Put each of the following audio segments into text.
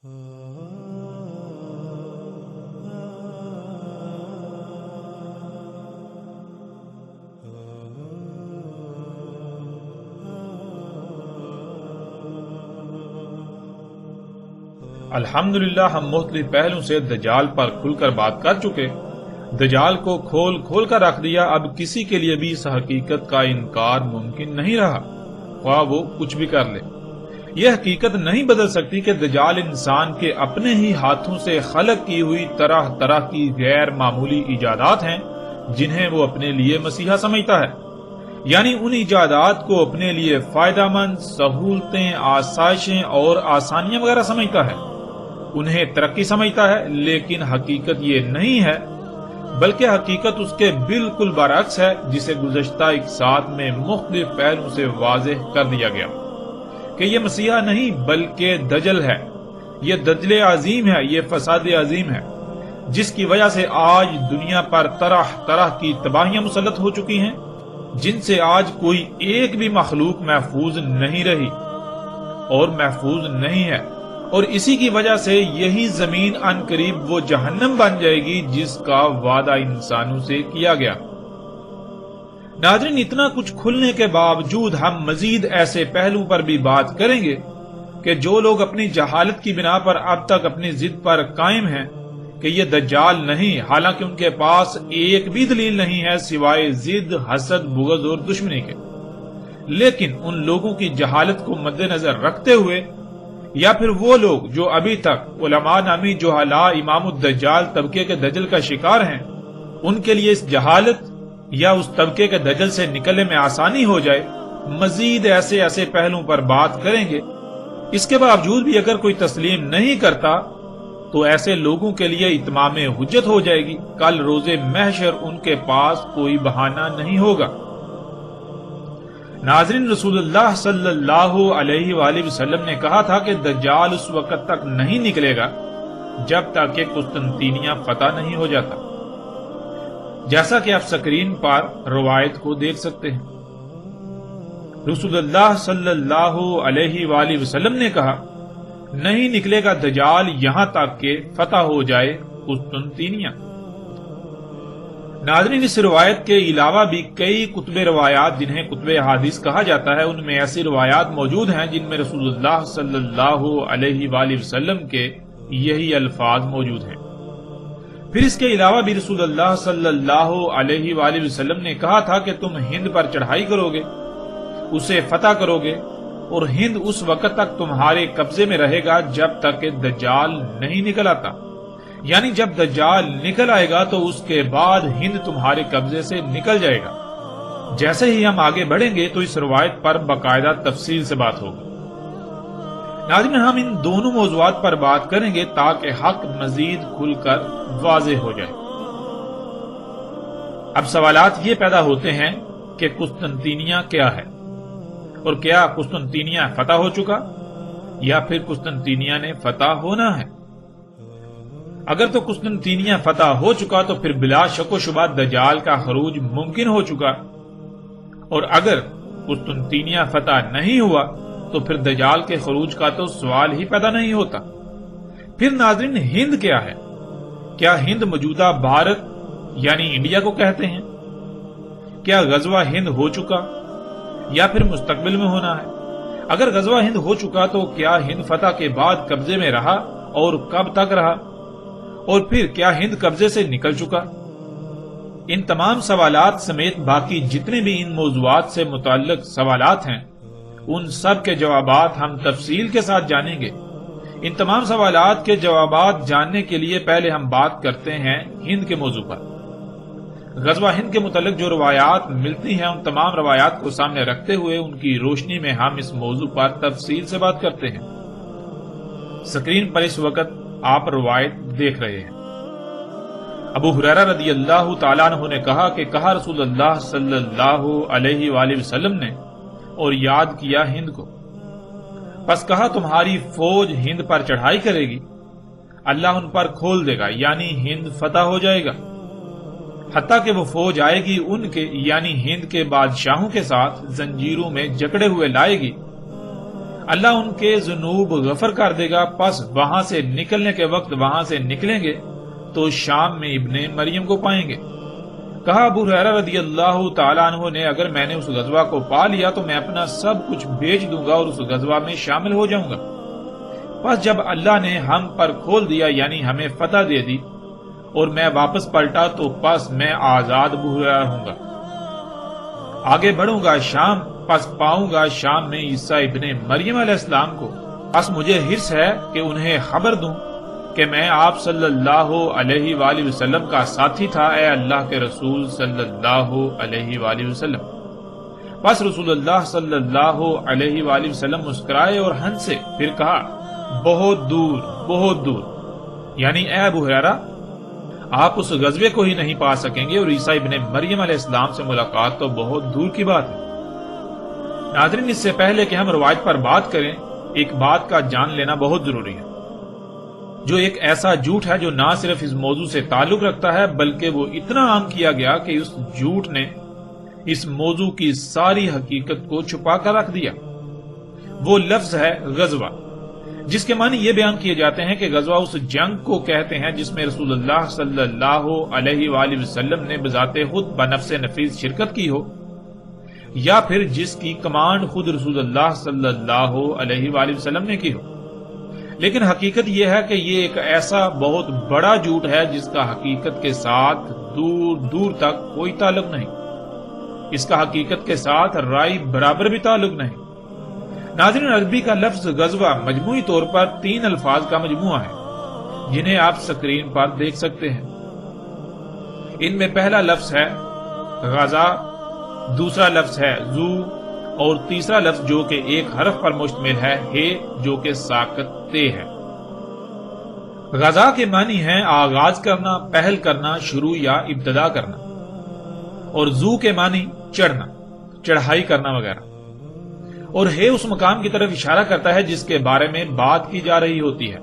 الحمدللہ ہم مختلف پہلوں سے دجال پر کھل کر بات کر چکے۔ دجال کو کھول کر رکھ دیا، اب کسی کے لیے بھی اس حقیقت کا انکار ممکن نہیں رہا، خواہ وہ کچھ بھی کر لے۔ یہ حقیقت نہیں بدل سکتی کہ دجال انسان کے اپنے ہی ہاتھوں سے خلق کی ہوئی طرح طرح کی غیر معمولی ایجادات ہیں جنہیں وہ اپنے لیے مسیحا سمجھتا ہے، یعنی ان ایجادات کو اپنے لیے فائدہ مند، سہولتیں، آسائشیں اور آسانیاں وغیرہ سمجھتا ہے، انہیں ترقی سمجھتا ہے، لیکن حقیقت یہ نہیں ہے، بلکہ حقیقت اس کے بالکل برعکس ہے، جسے گزشتہ اقساط میں مختلف پہلوں سے واضح کر دیا گیا کہ یہ مسیحا نہیں بلکہ دجل ہے، یہ دجل عظیم ہے، یہ فساد عظیم ہے، جس کی وجہ سے آج دنیا پر طرح طرح کی تباہیاں مسلط ہو چکی ہیں، جن سے آج کوئی ایک بھی مخلوق محفوظ نہیں رہی اور محفوظ نہیں ہے، اور اسی کی وجہ سے یہی زمین ان قریب وہ جہنم بن جائے گی جس کا وعدہ انسانوں سے کیا گیا۔ ناظرین، اتنا کچھ کھلنے کے باوجود ہم مزید ایسے پہلو پر بھی بات کریں گے کہ جو لوگ اپنی جہالت کی بنا پر اب تک اپنی ضد پر قائم ہیں کہ یہ دجال نہیں، حالانکہ ان کے پاس ایک بھی دلیل نہیں ہے سوائے ضد، حسد، بغض اور دشمنی کے، لیکن ان لوگوں کی جہالت کو مد نظر رکھتے ہوئے، یا پھر وہ لوگ جو ابھی تک علماء نامی جہلاء امام الدجال طبقے کے دجل کا شکار ہیں، ان کے لیے اس جہالت یا اس طبقے کے دجل سے نکلنے میں آسانی ہو جائے، مزید ایسے پہلوں پر بات کریں گے۔ اس کے باوجود بھی اگر کوئی تسلیم نہیں کرتا تو ایسے لوگوں کے لیے اتمام حجت ہو جائے گی، کل روز محشر ان کے پاس کوئی بہانہ نہیں ہوگا۔ ناظرین، رسول اللہ صلی اللہ علیہ وآلہ وسلم نے کہا تھا کہ دجال اس وقت تک نہیں نکلے گا جب تک کہ قسطنطینیہ فتح نہیں ہو جاتا، جیسا کہ آپ سکرین پر روایت کو دیکھ سکتے ہیں۔ رسول اللہ صلی اللہ علیہ وآلہ وسلم نے کہا، نہیں نکلے گا دجال یہاں تک کہ فتح ہو جائے قسطنطینیہ۔ ناظرین، اس روایت کے علاوہ بھی کئی کتب روایات جنہیں کتب احادیث کہا جاتا ہے، ان میں ایسی روایات موجود ہیں جن میں رسول اللہ صلی اللہ علیہ وآلہ وسلم کے یہی الفاظ موجود ہیں۔ پھر اس کے علاوہ بھی رسول اللہ صلی اللہ علیہ وآلہ وسلم نے کہا تھا کہ تم ہند پر چڑھائی کرو گے، اسے فتح کرو گے، اور ہند اس وقت تک تمہارے قبضے میں رہے گا جب تک کہ دجال نہیں نکل آتا، یعنی جب دجال نکل آئے گا تو اس کے بعد ہند تمہارے قبضے سے نکل جائے گا۔ جیسے ہی ہم آگے بڑھیں گے تو اس روایت پر باقاعدہ تفصیل سے بات ہوگی۔ ناظرین، ہم ان دونوں موضوعات پر بات کریں گے تاکہ حق مزید کھل کر واضح ہو جائے۔ اب سوالات یہ پیدا ہوتے ہیں کہ قسطنطینیہ کیا ہے، اور کیا قسطنطینیہ فتح ہو چکا یا پھر قسطنطینیہ نے فتح ہونا ہے؟ اگر تو قسطنطینیہ فتح ہو چکا تو پھر بلا شک و شبہ دجال کا خروج ممکن ہو چکا، اور اگر قسطنطینیہ فتح نہیں ہوا تو پھر دجال کے خروج کا تو سوال ہی پیدا نہیں ہوتا۔ پھر ناظرین، ہند کیا ہے؟ کیا ہند موجودہ بھارت یعنی انڈیا کو کہتے ہیں؟ کیا غزوہ ہند ہو چکا یا پھر مستقبل میں ہونا ہے؟ اگر غزوہ ہند ہو چکا تو کیا ہند فتح کے بعد قبضے میں رہا اور کب تک رہا؟ اور پھر کیا ہند قبضے سے نکل چکا؟ ان تمام سوالات سمیت باقی جتنے بھی ان موضوعات سے متعلق سوالات ہیں، ان سب کے جوابات ہم تفصیل کے ساتھ جانیں گے۔ ان تمام سوالات کے جوابات جاننے کے لیے پہلے ہم بات کرتے ہیں ہند کے موضوع پر۔ غزوہ ہند کے متعلق جو روایات ملتی ہیں، ان تمام روایات کو سامنے رکھتے ہوئے ان کی روشنی میں ہم اس موضوع پر تفصیل سے بات کرتے ہیں۔ سکرین پر اس وقت آپ روایت دیکھ رہے ہیں۔ ابو ہریرہ رضی اللہ تعالیٰ عنہ نے کہا کہ کہا رسول اللہ صلی اللہ علیہ وآلہ وسلم نے، اور یاد کیا ہند کو، پس کہا تمہاری فوج ہند پر چڑھائی کرے گی، اللہ ان پر کھول دے گا، یعنی ہند فتح ہو جائے گا، حتیٰ کہ وہ فوج آئے گی ان کے یعنی ہند کے بادشاہوں کے ساتھ زنجیروں میں جکڑے ہوئے لائے گی، اللہ ان کے ذنوب غفر کر دے گا، پس وہاں سے نکلنے کے وقت وہاں سے نکلیں گے تو شام میں ابن مریم کو پائیں گے۔ کہا ابو ہریرہ رضی اللہ تعالیٰ عنہ نے، اگر میں نے اس غزوہ کو پا لیا تو میں اپنا سب کچھ بیچ دوں گا اور اس غزوہ میں شامل ہو جاؤں گا۔ پس جب اللہ نے ہم پر کھول دیا، یعنی ہمیں فتح دے دی، اور میں واپس پلٹا تو پس میں آزاد ابو ہریرہ ہوں گا۔ آگے بڑھوں گا شام، پس پاؤں گا شام میں عیسیٰ ابن مریم علیہ السلام کو، پس مجھے حرص ہے کہ انہیں خبر دوں کہ میں آپ صلی اللہ علیہ وآلہ وسلم کا ساتھی تھا، اے اللہ کے رسول صلی اللہ علیہ وآلہ وسلم۔ پس رسول اللہ صلی اللہ علیہ وآلہ وسلم مسکرائے اور ہنسے، پھر کہا بہت دور بہت دور، یعنی اے ابو ہریرہ آپ اس غزوے کو ہی نہیں پا سکیں گے، اور عیسیٰ ابن مریم علیہ السلام سے ملاقات تو بہت دور کی بات ہے۔ ناظرین، اس سے پہلے کہ ہم روایت پر بات کریں، ایک بات کا جان لینا بہت ضروری ہے، جو ایک ایسا جھوٹ ہے جو نہ صرف اس موضوع سے تعلق رکھتا ہے بلکہ وہ اتنا عام کیا گیا کہ اس جھوٹ نے اس موضوع کی ساری حقیقت کو چھپا کر رکھ دیا۔ وہ لفظ ہے غزوہ، جس کے معنی یہ بیان کیے جاتے ہیں کہ غزوہ اس جنگ کو کہتے ہیں جس میں رسول اللہ صلی اللہ علیہ وآلہ وسلم نے بذات خود بنفس نفیس شرکت کی ہو، یا پھر جس کی کمانڈ خود رسول اللہ صلی اللہ علیہ وآلہ وسلم نے کی ہو۔ لیکن حقیقت یہ ہے کہ یہ ایک ایسا بہت بڑا جھوٹ ہے جس کا حقیقت کے ساتھ دور دور تک کوئی تعلق نہیں، اس کا حقیقت کے ساتھ رائی برابر بھی تعلق نہیں۔ ناظرین، عربی کا لفظ غزوہ مجموعی طور پر 3 الفاظ کا مجموعہ ہے، جنہیں آپ سکرین پر دیکھ سکتے ہیں۔ ان میں پہلا لفظ ہے غزا، دوسرا لفظ ہے زو، اور تیسرا لفظ جو کہ ایک حرف پر مشتمل ہے جو کہ ساکت تے ہے۔ غزا کے معنی ہے آغاز کرنا، پہل کرنا، شروع یا ابتدا کرنا، اور زو کے معنی چڑھنا، چڑھائی کرنا وغیرہ، اور اس مقام کی طرف اشارہ کرتا ہے جس کے بارے میں بات کی جا رہی ہوتی ہے۔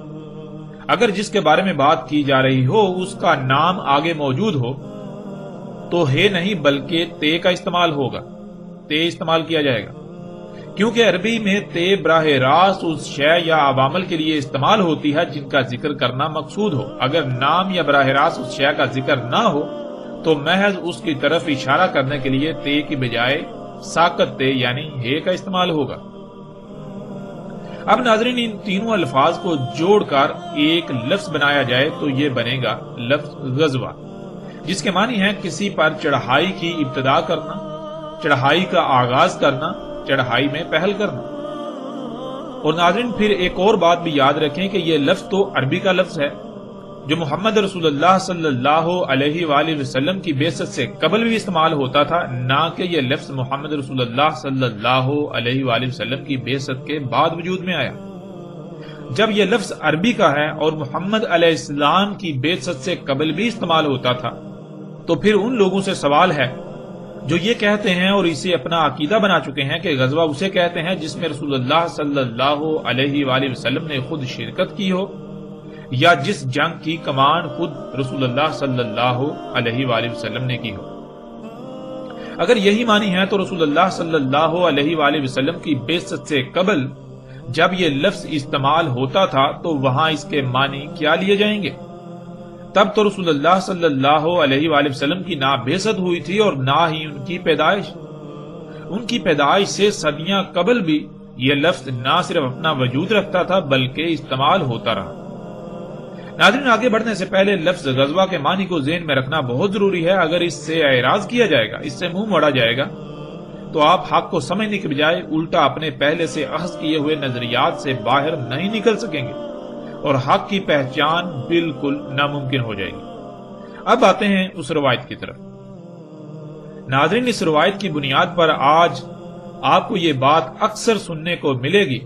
اگر جس کے بارے میں بات کی جا رہی ہو اس کا نام آگے موجود ہو تو نہیں بلکہ تے کا استعمال ہوگا، تے استعمال کیا جائے گا، کیونکہ عربی میں تے براہ راست اس شے یا عوامل کے لیے استعمال ہوتی ہے جن کا ذکر کرنا مقصود ہو۔ اگر نام یا براہ راست اس شے کا ذکر نہ ہو تو محض اس کی طرف اشارہ کرنے کے لیے تے کی بجائے ساکت تے یعنی کا استعمال ہوگا۔ اب ناظرین، ان تینوں الفاظ کو جوڑ کر ایک لفظ بنایا جائے تو یہ بنے گا لفظ غزوہ، جس کے معنی ہے کسی پر چڑھائی کی ابتدا کرنا، چڑھائی کا آغاز کرنا، چڑھائی میں پہل کرنا۔ اور ناظرین، پھر ایک اور بات بھی یاد رکھیں کہ یہ لفظ تو عربی کا لفظ ہے جو محمد رسول اللہ صلی اللہ علیہ وآلہ وسلم کی بعثت سے قبل بھی استعمال ہوتا تھا، نہ کہ یہ لفظ محمد رسول اللہ صلی اللہ علیہ وآلہ وسلم کی بعثت کے بعد وجود میں آیا۔ جب یہ لفظ عربی کا ہے اور محمد علیہ السلام کی بعثت سے قبل بھی استعمال ہوتا تھا تو پھر ان لوگوں سے سوال ہے جو یہ کہتے ہیں اور اسے اپنا عقیدہ بنا چکے ہیں کہ غزوہ اسے کہتے ہیں جس میں رسول اللہ صلی اللہ علیہ وآلہ وسلم نے خود شرکت کی ہو، یا جس جنگ کی کمانڈ خود رسول اللہ صلی اللہ علیہ وآلہ وسلم نے کی ہو۔ اگر یہی معنی ہے تو رسول اللہ صلی اللہ علیہ وآلہ وسلم کی بعثت سے قبل جب یہ لفظ استعمال ہوتا تھا تو وہاں اس کے معنی کیا لیے جائیں گے؟ تب تو رسول اللہ صلی اللہ علیہ وآلہ وسلم کی نہ بعثت ہوئی تھی اور نہ ہی ان کی پیدائش۔ ان کی پیدائش سے صدیاں قبل بھی یہ لفظ نہ صرف اپنا وجود رکھتا تھا بلکہ استعمال ہوتا رہا۔ ناظرین، آگے بڑھنے سے پہلے لفظ غزوہ کے معنی کو ذہن میں رکھنا بہت ضروری ہے۔ اگر اس سے اعراض کیا جائے گا، اس سے منہ موڑا جائے گا تو آپ حق کو سمجھنے کے بجائے الٹا اپنے پہلے سے اخذ کیے ہوئے نظریات سے باہر نہیں نکل سکیں گے اور حق کی پہچان بالکل ناممکن ہو جائے گی۔ اب آتے ہیں اس روایت کی طرف۔ ناظرین، اس روایت کی بنیاد پر آج آپ کو یہ بات اکثر سننے کو ملے گی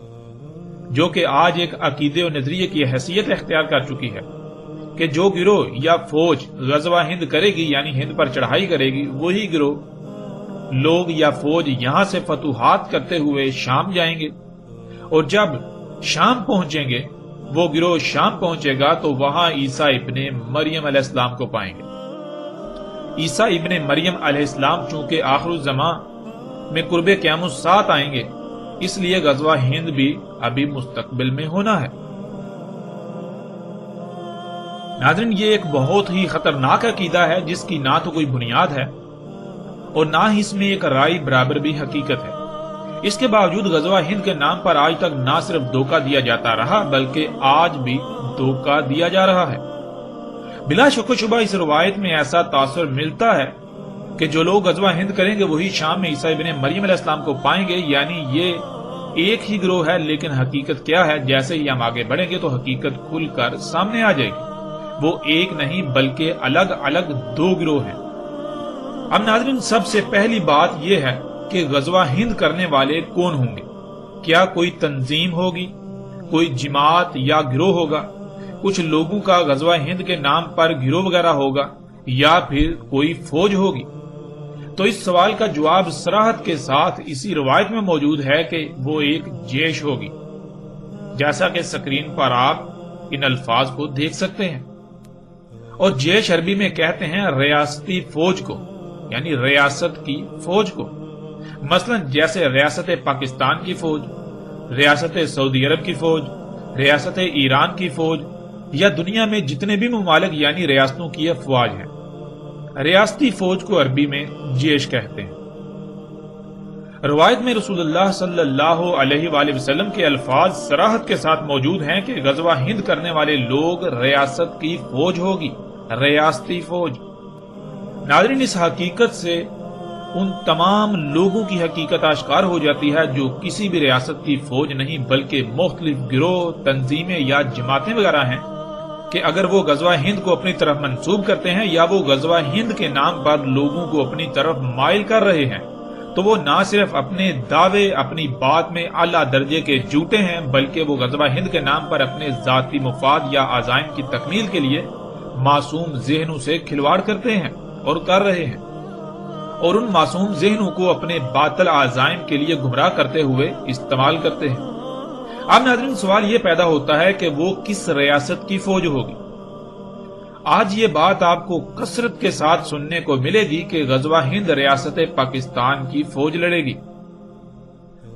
جو کہ آج ایک عقیدے و نظریے کی حیثیت اختیار کر چکی ہے کہ جو گروہ یا فوج غزوہ ہند کرے گی یعنی ہند پر چڑھائی کرے گی، وہی گروہ لوگ یا فوج یہاں سے فتوحات کرتے ہوئے شام جائیں گے، اور جب شام پہنچیں گے وہ گروہ شام پہنچے گا تو وہاں عیسیٰ ابن مریم علیہ السلام کو پائیں گے۔ عیسیٰ ابن مریم علیہ السلام چونکہ آخر الزمان میں قرب قیام الساعت آئیں گے اس لیے غزوہ ہند بھی ابھی مستقبل میں ہونا ہے۔ ناظرین، یہ ایک بہت ہی خطرناک عقیدہ ہے جس کی نہ تو کوئی بنیاد ہے اور نہ ہی اس میں ایک رائے برابر بھی حقیقت ہے۔ اس کے باوجود غزوہ ہند کے نام پر آج تک نہ صرف دھوکہ دیا جاتا رہا بلکہ آج بھی دھوکہ دیا جا رہا ہے۔ بلا شک و شبہ اس روایت میں ایسا تاثر ملتا ہے کہ جو لوگ غزوہ ہند کریں گے وہی شام میں عیسیٰ ابن مریم علیہ السلام کو پائیں گے، یعنی یہ ایک ہی گروہ ہے، لیکن حقیقت کیا ہے؟ جیسے ہی ہم آگے بڑھیں گے تو حقیقت کھل کر سامنے آ جائے گی۔ وہ ایک نہیں بلکہ الگ الگ دو گروہ ہیں۔ اب ناظرین، سب سے پہلی بات یہ ہے کہ غزوہ ہند کرنے والے کون ہوں گے؟ کیا کوئی تنظیم ہوگی، کوئی جماعت یا گروہ ہوگا؟ کچھ لوگوں کا غزوہ ہند کے نام پر گروہ وغیرہ ہوگا یا پھر کوئی فوج ہوگی؟ تو اس سوال کا جواب صراحت کے ساتھ اسی روایت میں موجود ہے کہ وہ ایک جیش ہوگی، جیسا کہ سکرین پر آپ ان الفاظ کو دیکھ سکتے ہیں۔ اور جیش عربی میں کہتے ہیں ریاستی فوج کو، یعنی ریاست کی فوج کو۔ مثلا جیسے ریاست پاکستان کی فوج، ریاست سعودی عرب کی فوج، ریاست ایران کی فوج، یا دنیا میں جتنے بھی ممالک یعنی ریاستوں کی افواج ہیں، ریاستی فوج کو عربی میں جیش کہتے ہیں۔ روایت میں رسول اللہ صلی اللہ علیہ وآلہ وسلم کے الفاظ صراحت کے ساتھ موجود ہیں کہ غزوہ ہند کرنے والے لوگ ریاست کی فوج ہوگی، ریاستی فوج۔ ناظرین، اس حقیقت سے ان تمام لوگوں کی حقیقت آشکار ہو جاتی ہے جو کسی بھی ریاست کی فوج نہیں بلکہ مختلف گروہ، تنظیمیں یا جماعتیں وغیرہ ہیں، کہ اگر وہ غزوہ ہند کو اپنی طرف منسوب کرتے ہیں یا وہ غزوہ ہند کے نام پر لوگوں کو اپنی طرف مائل کر رہے ہیں تو وہ نہ صرف اپنے دعوے، اپنی بات میں اعلیٰ درجے کے جھوٹے ہیں بلکہ وہ غزوہ ہند کے نام پر اپنے ذاتی مفاد یا عزائم کی تکمیل کے لیے معصوم ذہنوں سے کھلواڑ کرتے ہیں اور کر رہے ہیں، اور ان معصوم ذہنوں کو اپنے باطل عزائم کے لیے گمراہ کرتے ہوئے استعمال کرتے ہیں۔ اب ناظرین، سوال یہ پیدا ہوتا ہے کہ وہ کس ریاست کی فوج ہوگی؟ آج یہ بات آپ کو کثرت کے ساتھ سننے کو ملے گی کہ غزوہ ہند ریاست پاکستان کی فوج لڑے گی۔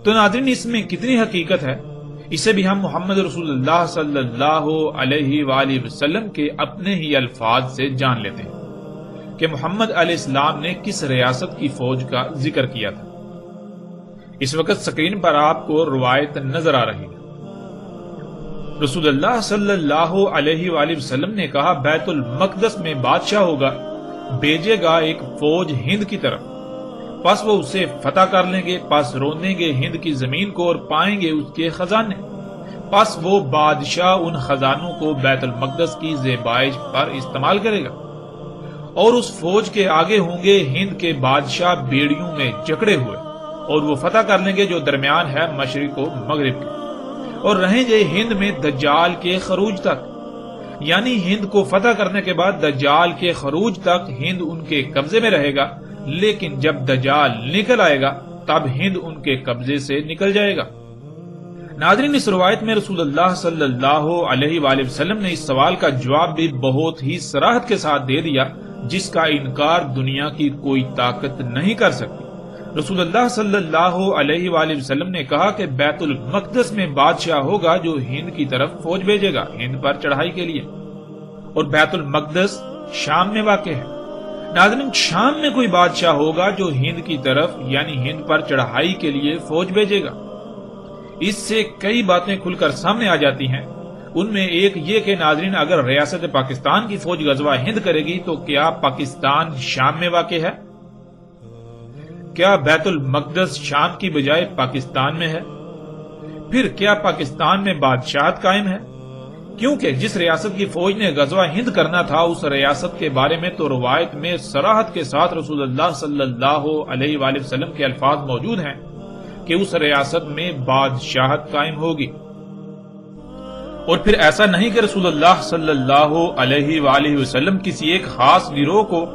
تو ناظرین، اس میں کتنی حقیقت ہے؟ اسے بھی ہم محمد رسول اللہ صلی اللہ علیہ وآلہ وسلم کے اپنے ہی الفاظ سے جان لیتے ہیں کہ محمد علیہ السلام نے کس ریاست کی فوج کا ذکر کیا تھا۔ اس وقت سکرین پر آپ کو روایت نظر آ رہی ہے۔ رسول اللہ صلی اللہ علیہ وآلہ وسلم نے کہا، بیت المقدس میں بادشاہ ہوگا، بھیجے گا ایک فوج ہند کی طرف، پس وہ اسے فتح کر لیں گے، پس روندیں گے ہند کی زمین کو اور پائیں گے اس کے خزانے، پس وہ بادشاہ ان خزانوں کو بیت المقدس کی زیبائش پر استعمال کرے گا، اور اس فوج کے آگے ہوں گے ہند کے بادشاہ بیڑیوں میں جکڑے ہوئے، اور وہ فتح کر لیں گے جو درمیان ہے مشرق و مغرب کے، اور رہیں گے ہند میں دجال کے خروج تک، یعنی ہند کو فتح کرنے کے بعد دجال کے خروج تک ہند ان کے قبضے میں رہے گا، لیکن جب دجال نکل آئے گا تب ہند ان کے قبضے سے نکل جائے گا۔ ناظرین، اس روایت میں رسول اللہ صلی اللہ علیہ وآلہ وسلم نے اس سوال کا جواب بھی بہت ہی صراحت کے ساتھ دے دیا جس کا انکار دنیا کی کوئی طاقت نہیں کر سکتی۔ رسول اللہ صلی اللہ علیہ وآلہ وسلم نے کہا کہ بیت المقدس میں بادشاہ ہوگا جو ہند کی طرف فوج بھیجے گا ہند پر چڑھائی کے لیے، اور بیت المقدس شام میں واقع ہے۔ ناظرین، شام میں کوئی بادشاہ ہوگا جو ہند کی طرف یعنی ہند پر چڑھائی کے لیے فوج بھیجے گا۔ اس سے کئی باتیں کھل کر سامنے آ جاتی ہیں۔ ان میں ایک یہ کہ ناظرین، اگر ریاست پاکستان کی فوج غزوہ ہند کرے گی تو کیا پاکستان شام میں واقع ہے؟ کیا بیت المقدس شام کی بجائے پاکستان میں ہے؟ پھر کیا پاکستان میں بادشاہت قائم ہے؟ کیونکہ جس ریاست کی فوج نے غزوہ ہند کرنا تھا اس ریاست کے بارے میں تو روایت میں صراحت کے ساتھ رسول اللہ صلی اللہ علیہ وآلہ وسلم کے الفاظ موجود ہیں کہ اس ریاست میں بادشاہت قائم ہوگی۔ اور پھر ایسا نہیں کہ رسول اللہ صلی اللہ علیہ وآلہ وسلم کسی ایک خاص گروہ کو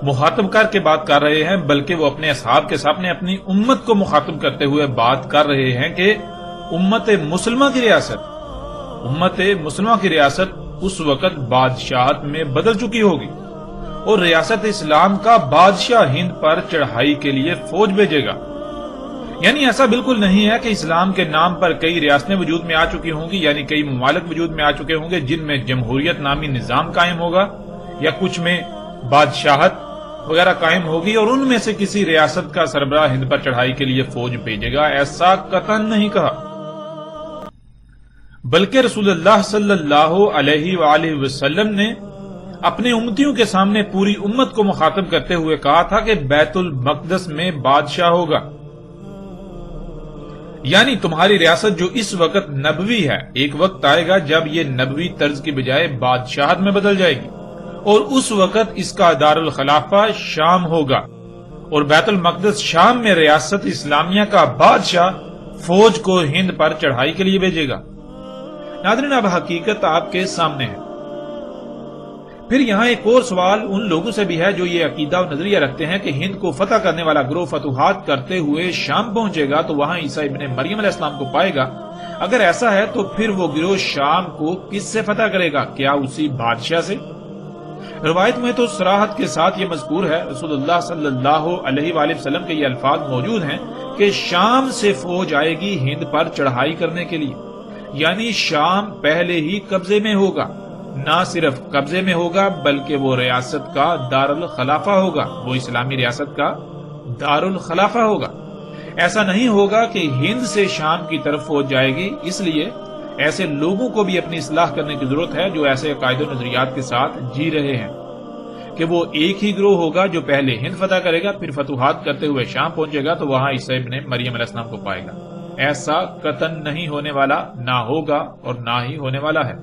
مخاطب کر کے بات کر رہے ہیں، بلکہ وہ اپنے اصحاب کے سامنے اپنی امت کو مخاطب کرتے ہوئے بات کر رہے ہیں کہ امت مسلمہ کی ریاست اس وقت بادشاہت میں بدل چکی ہوگی، اور ریاست اسلام کا بادشاہ ہند پر چڑھائی کے لیے فوج بھیجے گا۔ یعنی ایسا بالکل نہیں ہے کہ اسلام کے نام پر کئی ریاستیں وجود میں آ چکی ہوں گی، یعنی کئی ممالک وجود میں آ چکے ہوں گے جن میں جمہوریت نامی نظام قائم ہوگا یا کچھ میں بادشاہت وغیرہ قائم ہوگی اور ان میں سے کسی ریاست کا سربراہ ہند پر چڑھائی کے لیے فوج بھیجے گا، ایسا قطعاً نہیں کہا۔ بلکہ رسول اللہ صلی اللہ علیہ وآلہ وسلم نے اپنے امتیوں کے سامنے پوری امت کو مخاطب کرتے ہوئے کہا تھا کہ بیت المقدس میں بادشاہ ہوگا، یعنی تمہاری ریاست جو اس وقت نبوی ہے، ایک وقت آئے گا جب یہ نبوی طرز کی بجائے بادشاہت میں بدل جائے گی، اور اس وقت اس کا دارالخلافہ شام ہوگا، اور بیت المقدس شام میں ریاست اسلامیہ کا بادشاہ فوج کو ہند پر چڑھائی کے لیے بھیجے گا۔ ناظرین، اب حقیقت آپ کے سامنے ہے۔ پھر یہاں ایک اور سوال ان لوگوں سے بھی ہے جو یہ عقیدہ و نظریہ رکھتے ہیں کہ ہند کو فتح کرنے والا گروہ فتوحات کرتے ہوئے شام پہنچے گا تو وہاں عیسیٰ ابن مریم علیہ السلام کو پائے گا۔ اگر ایسا ہے تو پھر وہ گروہ شام کو کس سے فتح کرے گا؟ کیا اسی بادشاہ سے؟ روایت میں تو صراحت کے ساتھ یہ مذکور ہے، رسول اللہ صلی اللہ علیہ وآلہ وسلم کے یہ الفاظ موجود ہیں کہ شام سے فوج آئے گی ہند پر چڑھائی کرنے کے لیے، یعنی شام پہلے ہی قبضے میں ہوگا، نہ صرف قبضے میں ہوگا بلکہ وہ ریاست کا دارالخلافہ ہوگا، وہ اسلامی ریاست کا دارالخلافہ ہوگا۔ ایسا نہیں ہوگا کہ ہند سے شام کی طرف فوج جائے گی، اس لیے ایسے لوگوں کو بھی اپنی اصلاح کرنے کی ضرورت ہے جو ایسے عقائد و نظریات کے ساتھ جی رہے ہیں کہ وہ ایک ہی گروہ ہوگا جو پہلے ہند فتح کرے گا، پھر فتوحات کرتے ہوئے شام پہنچے گا تو وہاں عیسیٰ ابن مریم علیہ السلام کو پائے گا۔ ایسا قطعاً نہیں ہونے والا، نہ ہوگا اور نہ ہی ہونے والا ہے۔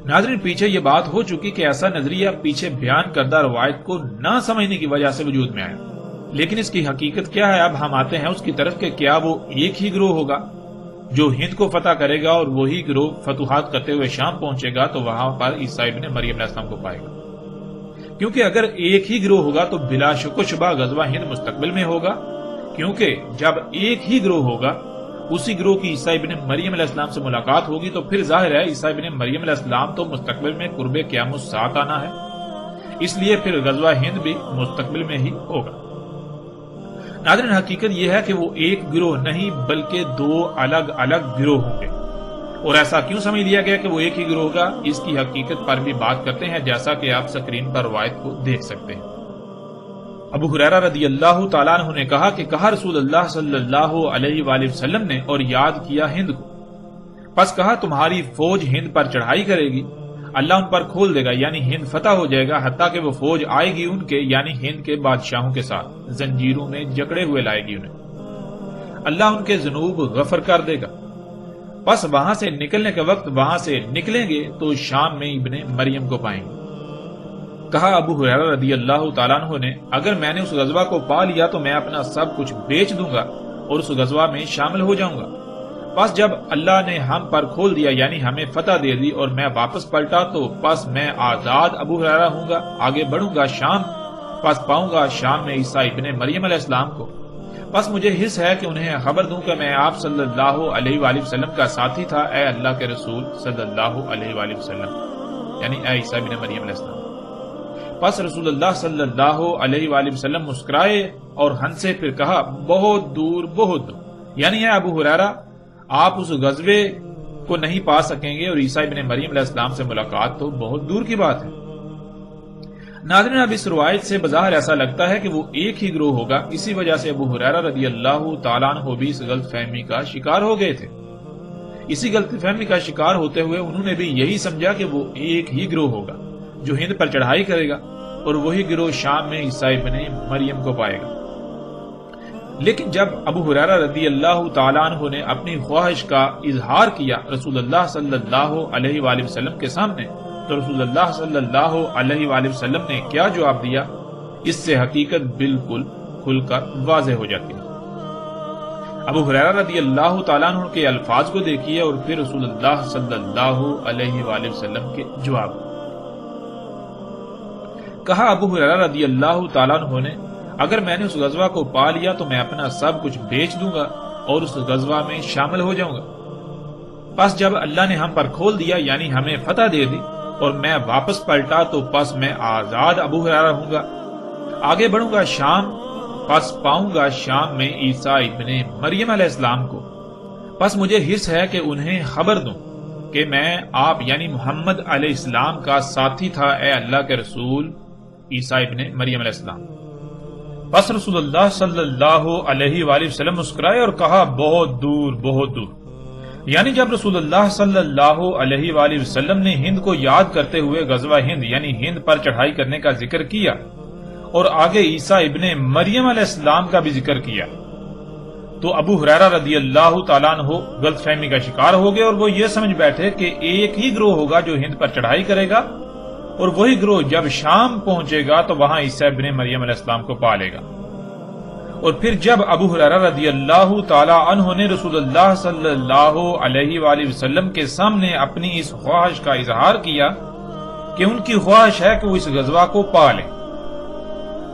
ناظرین، پیچھے یہ بات ہو چکی کہ ایسا نظریہ پیچھے بیان کردہ روایت کو نہ سمجھنے کی وجہ سے وجود میں آیا، لیکن اس کی حقیقت کیا ہے؟ اب ہم آتے ہیں اس کی طرف کہ کیا وہ ایک ہی گروہ ہوگا جو ہند کو فتح کرے گا اور وہی گروہ فتوحات کرتے ہوئے شام پہنچے گا تو وہاں پر عیسیٰ ابن مریم علیہ السلام کو پائے گا؟ کیونکہ اگر ایک ہی گروہ ہوگا تو بلا شک و شبہ غزوہ ہند مستقبل میں ہوگا، کیونکہ جب ایک ہی گروہ ہوگا، اسی گروہ کی عیسیٰ ابن مریم علیہ السلام سے ملاقات ہوگی تو پھر ظاہر ہے عیسیٰ ابن مریم علیہ السلام تو مستقبل میں قرب قیامت الساعہ آنا ہے، اس لیے پھر غزوہ ہند بھی مستقبل میں ہی ہوگا۔ ناظرین، حقیقت یہ ہے کہ وہ ایک گروہ نہیں بلکہ دو الگ الگ گروہ ہوں گے، اور ایسا کیوں سمجھ لیا گیا کہ وہ ایک ہی گروہ ہوگا؟ اس کی حقیقت پر بھی بات کرتے ہیں، جیسا کہ آپ سکرین پر روایت کو دیکھ سکتے ہیں۔ ابو ہریرہ رضی اللہ تعالیٰ عنہ نے کہا کہ کہا رسول اللہ صلی اللہ علیہ وآلہ وسلم نے اور یاد کیا ہند کو، پس کہا تمہاری فوج ہند پر چڑھائی کرے گی، اللہ ان پر کھول دے گا، یعنی ہند فتح ہو جائے گا، حتیٰ کہ وہ فوج آئے گی ان کے یعنی ہند کے بادشاہوں کے ساتھ زنجیروں میں جکڑے ہوئے لائے گی انہیں، اللہ ان کے ذنوب غفر کر دے گا۔ پس وہاں سے نکلنے کے وقت وہاں سے نکلیں گے تو شام میں ابن مریم کو پائیں گے۔ کہا ابو ہریرہ رضی اللہ تعالیٰ عنہ نے اگر میں نے اس غزوہ کو پا لیا تو میں اپنا سب کچھ بیچ دوں گا اور اس غزوہ میں شامل ہو جاؤں گا۔ پس جب اللہ نے ہم پر کھول دیا یعنی ہمیں فتح دے دی اور میں واپس پلٹا تو پس میں آزاد ابو ہریرہ ہوں گا، آگے بڑھوں گا شام، پس پاؤں گا شام میں عیسیٰ ابن مریم علیہ السلام کو۔ پس مجھے حس ہے کہ انہیں خبر دوں کہ میں آپ صلی اللہ علیہ وآلہ وسلم کا ساتھی تھا، اے اللہ کے رسول صلی اللہ علیہ وآلہ وسلم، یعنی اے عیسیٰ ابن مریم علیہ السلام۔ پس رسول اللہ صلی اللہ علیہ وآلہ وسلم مسکرائے اور ہنسے، پھر کہا بہت دور بہت دور، یعنی اے ابو ہریرہ آپ اس غزوے کو نہیں پا سکیں گے اور عیسیٰ ابن مریم علیہ السلام سے ملاقات تو بہت دور کی بات ہے۔ ناظرین، اب اس روایت سے بظاہر ایسا لگتا ہے کہ وہ ایک ہی گروہ ہوگا، اسی وجہ سے ابو ہریرہ رضی اللہ تعالیٰ عنہ بھی اس غلط فہمی کا شکار ہو گئے تھے۔ اسی غلط فہمی کا شکار ہوتے ہوئے انہوں نے بھی یہی سمجھا کہ وہ ایک ہی گروہ ہوگا جو ہند پر چڑھائی کرے گا اور وہی گروہ شام میں عیسیٰ ابن مریم کو پائے گا۔ لیکن جب ابو ہریرہ رضی اللہ تعالیٰ عنہ نے اپنی خواہش کا اظہار کیا رسول اللہ صلی اللہ علیہ وآلہ وسلم کے سامنے تو رسول اللہ صلی اللہ علیہ وآلہ وسلم نے کیا جواب دیا، اس سے حقیقت بالکل کھل کر واضح ہو جاتی ہے۔ ابو ہریرہ رضی اللہ تعالیٰ عنہ کے الفاظ کو دیکھیے اور پھر رسول اللہ صلی اللہ علیہ وآلہ وسلم کے جواب۔ کہا ابو ہریرہ رضی اللہ تعالیٰ عنہ نے اگر میں نے اس غزوہ کو پا لیا تو میں اپنا سب کچھ بیچ دوں گا اور اس غزوہ میں شامل ہو جاؤں گا۔ پس جب اللہ نے ہم پر کھول دیا یعنی ہمیں فتح دے دی اور میں واپس پلٹا تو پس میں آزاد ابو ہریرہ ہوں گا، آگے بڑھوں گا شام، پس پاؤں گا شام میں عیسیٰ ابن مریم علیہ السلام کو، پس مجھے حرص ہے کہ انہیں خبر دوں کہ میں آپ یعنی محمد علیہ السلام کا ساتھی تھا، اے اللہ کے رسول عیسیٰ ابن مریم علیہ السلام۔ پس رسول اللہ صلی اللہ علیہ وآلہ وسلم مسکرائے اور کہا بہت دور بہت دور، یعنی جب رسول اللہ صلی اللہ علیہ وآلہ وسلم نے ہند کو یاد کرتے ہوئے غزوہ ہند یعنی ہند پر چڑھائی کرنے کا ذکر کیا اور آگے عیسیٰ ابن مریم علیہ السلام کا بھی ذکر کیا تو ابو ہریرہ رضی اللہ تعالیٰ عنہ غلط فہمی کا شکار ہو گئے اور وہ یہ سمجھ بیٹھے کہ ایک ہی گروہ ہوگا جو ہند پر چڑھائی کرے گا اور وہی گروہ جب شام پہنچے گا تو وہاں عیسیٰ ابن مریم علیہ السلام کو پا لے گا۔ اور پھر جب ابو ہریرہ رضی اللہ تعالی عنہ نے رسول اللہ صلی اللہ علیہ وآلہ وسلم کے سامنے اپنی اس خواہش کا اظہار کیا کہ ان کی خواہش ہے کہ وہ اس غزوہ کو پا لیں،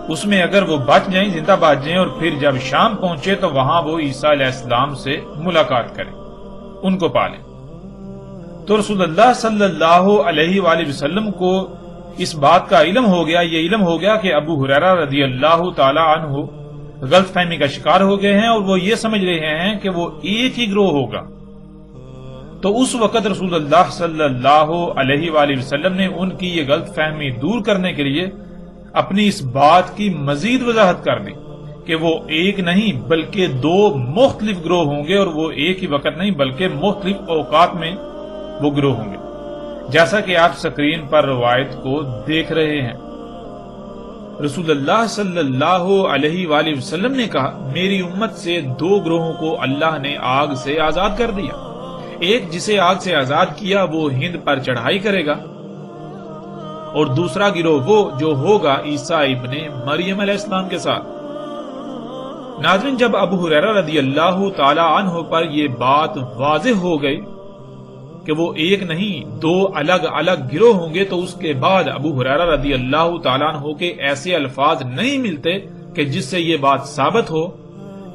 اس میں اگر وہ بچ جائیں زندہ بچ جائیں اور پھر جب شام پہنچے تو وہاں وہ عیسیٰ علیہ السلام سے ملاقات کریں، ان کو پا لیں، تو رسول اللہ صلی اللہ علیہ وآلہ وسلم کو اس بات کا علم ہو گیا، یہ علم ہو گیا کہ ابو ہریرہ رضی اللہ تعالی عنہ غلط فہمی کا شکار ہو گئے ہیں اور وہ یہ سمجھ رہے ہیں کہ وہ ایک ہی گروہ ہوگا۔ تو اس وقت رسول اللہ صلی اللہ علیہ وآلہ وسلم نے ان کی یہ غلط فہمی دور کرنے کے لیے اپنی اس بات کی مزید وضاحت کر دی کہ وہ ایک نہیں بلکہ دو مختلف گروہ ہوں گے، اور وہ ایک ہی وقت نہیں بلکہ مختلف اوقات میں وہ گروہ ہوں گے، جیسا کہ آپ سکرین پر روایت کو دیکھ رہے ہیں۔ رسول اللہ صلی اللہ علیہ وآلہ وسلم نے کہا میری امت سے دو گروہوں کو اللہ نے آگ سے آزاد کر دیا، ایک جسے آگ سے آزاد کیا وہ ہند پر چڑھائی کرے گا، اور دوسرا گروہ وہ جو ہوگا عیسیٰ ابن مریم علیہ السلام کے ساتھ۔ ناظرین، جب ابو ہریرہ رضی اللہ تعالی عنہ پر یہ بات واضح ہو گئی کہ وہ ایک نہیں دو الگ الگ گروہ ہوں گے، تو اس کے بعد ابو ہریرہ رضی اللہ تعالیٰ عنہ کے ایسے الفاظ نہیں ملتے کہ جس سے یہ بات ثابت ہو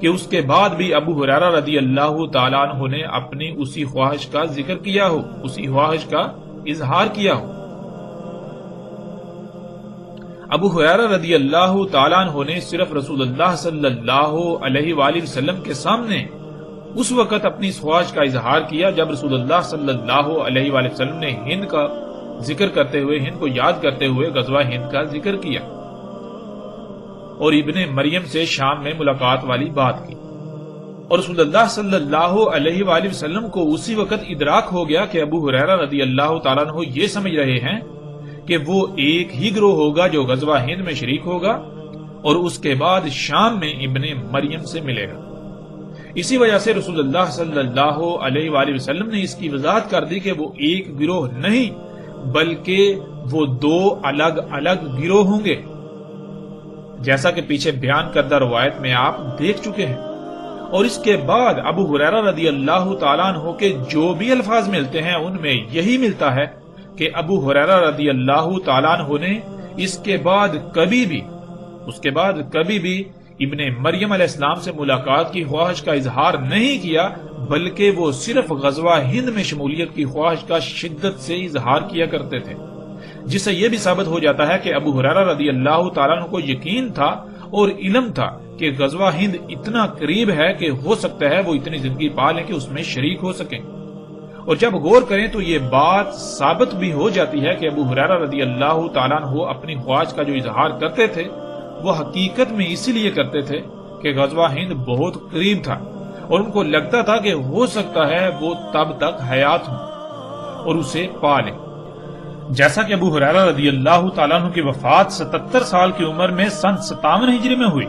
کہ اس کے بعد بھی ابو ہریرہ رضی اللہ تعالیٰ عنہ نے اپنی اسی خواہش کا ذکر کیا ہو، اسی خواہش کا اظہار کیا ہو۔ ابو ہریرہ رضی اللہ تعالیٰ عنہ نے صرف رسول اللہ صلی اللہ علیہ وآلہ وسلم کے سامنے اس وقت اپنی اس خواہش کا اظہار کیا جب رسول اللہ صلی اللہ علیہ وآلہ وسلم نے ہند کا ذکر کرتے ہوئے، ہند کو یاد کرتے ہوئے غزوہ ہند کا ذکر کیا اور ابن مریم سے شام میں ملاقات والی بات کی، اور رسول اللہ صلی اللہ علیہ وآلہ وسلم کو اسی وقت ادراک ہو گیا کہ ابو ہریرہ رضی اللہ تعالیٰ عنہ یہ سمجھ رہے ہیں کہ وہ ایک ہی گروہ ہوگا جو غزوہ ہند میں شریک ہوگا اور اس کے بعد شام میں ابن مریم سے ملے گا۔ اسی وجہ سے رسول اللہ صلی اللہ علیہ وآلہ وسلم نے اس کی وضاحت کر دی کہ وہ ایک گروہ نہیں بلکہ وہ دو الگ الگ گروہ ہوں گے، جیسا کہ پیچھے بیان کردہ روایت میں آپ دیکھ چکے ہیں۔ اور اس کے بعد ابو ہریرہ رضی اللہ تعالیٰ عنہ کے جو بھی الفاظ ملتے ہیں ان میں یہی ملتا ہے کہ ابو ہریرہ رضی اللہ تعالیٰ عنہ نے اس کے بعد کبھی بھی ابن مریم علیہ السلام سے ملاقات کی خواہش کا اظہار نہیں کیا، بلکہ وہ صرف غزوہ ہند میں شمولیت کی خواہش کا شدت سے اظہار کیا کرتے تھے، جس سے یہ بھی ثابت ہو جاتا ہے کہ ابو ہریرہ رضی اللہ تعالیٰ عنہ کو یقین تھا اور علم تھا کہ غزوہ ہند اتنا قریب ہے کہ ہو سکتا ہے وہ اتنی زندگی پا لیں کہ اس میں شریک ہو سکیں۔ اور جب غور کریں تو یہ بات ثابت بھی ہو جاتی ہے کہ ابو ہریرہ رضی اللہ تعالیٰ عنہ اپنی خواہش کا جو اظہار کرتے تھے وہ حقیقت میں اسی لیے کرتے تھے کہ غزوہ ہند بہت قریب تھا اور ان کو لگتا تھا کہ ہو سکتا ہے وہ تب تک حیات ہوں اور اسے پا لیں۔ جیسا کہ ابو ہریرہ رضی اللہ تعالیٰ عنہ کی وفات 77 سال کی عمر میں سن 57 ہجری میں ہوئی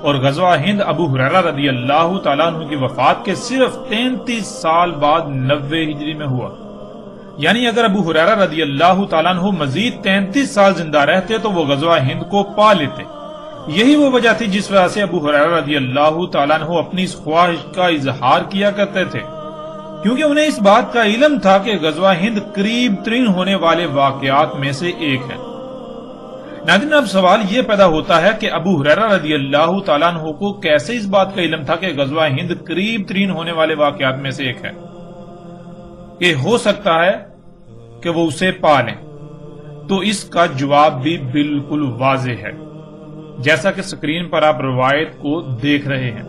اور غزوہ ہند ابو ہریرہ رضی اللہ تعالیٰ عنہ کی وفات کے صرف 33 سال بعد 90 ہجری میں ہوا، یعنی اگر ابو ہریرہ رضی اللہ تعالیٰ عنہ مزید 33 سال زندہ رہتے تو وہ غزوہ ہند کو پا لیتے۔ یہی وہ وجہ تھی جس وجہ سے ابو ہریرہ رضی اللہ تعالیٰ عنہ اپنی اس خواہش کا اظہار کیا کرتے تھے، کیونکہ انہیں اس بات کا علم تھا کہ غزوہ ہند قریب ترین ہونے والے واقعات میں سے ایک ہے۔ ناظرین، اب سوال یہ پیدا ہوتا ہے کہ ابو ہریرہ رضی اللہ تعالیٰ عنہ کو کیسے اس بات کا علم تھا کہ غزوہ ہند قریب ترین ہونے والے واقعات میں سے ایک ہے، کہ ہو سکتا ہے کہ وہ اسے پا لیں؟ تو اس کا جواب بھی بالکل واضح ہے۔ جیسا کہ سکرین پر آپ روایت کو دیکھ رہے ہیں۔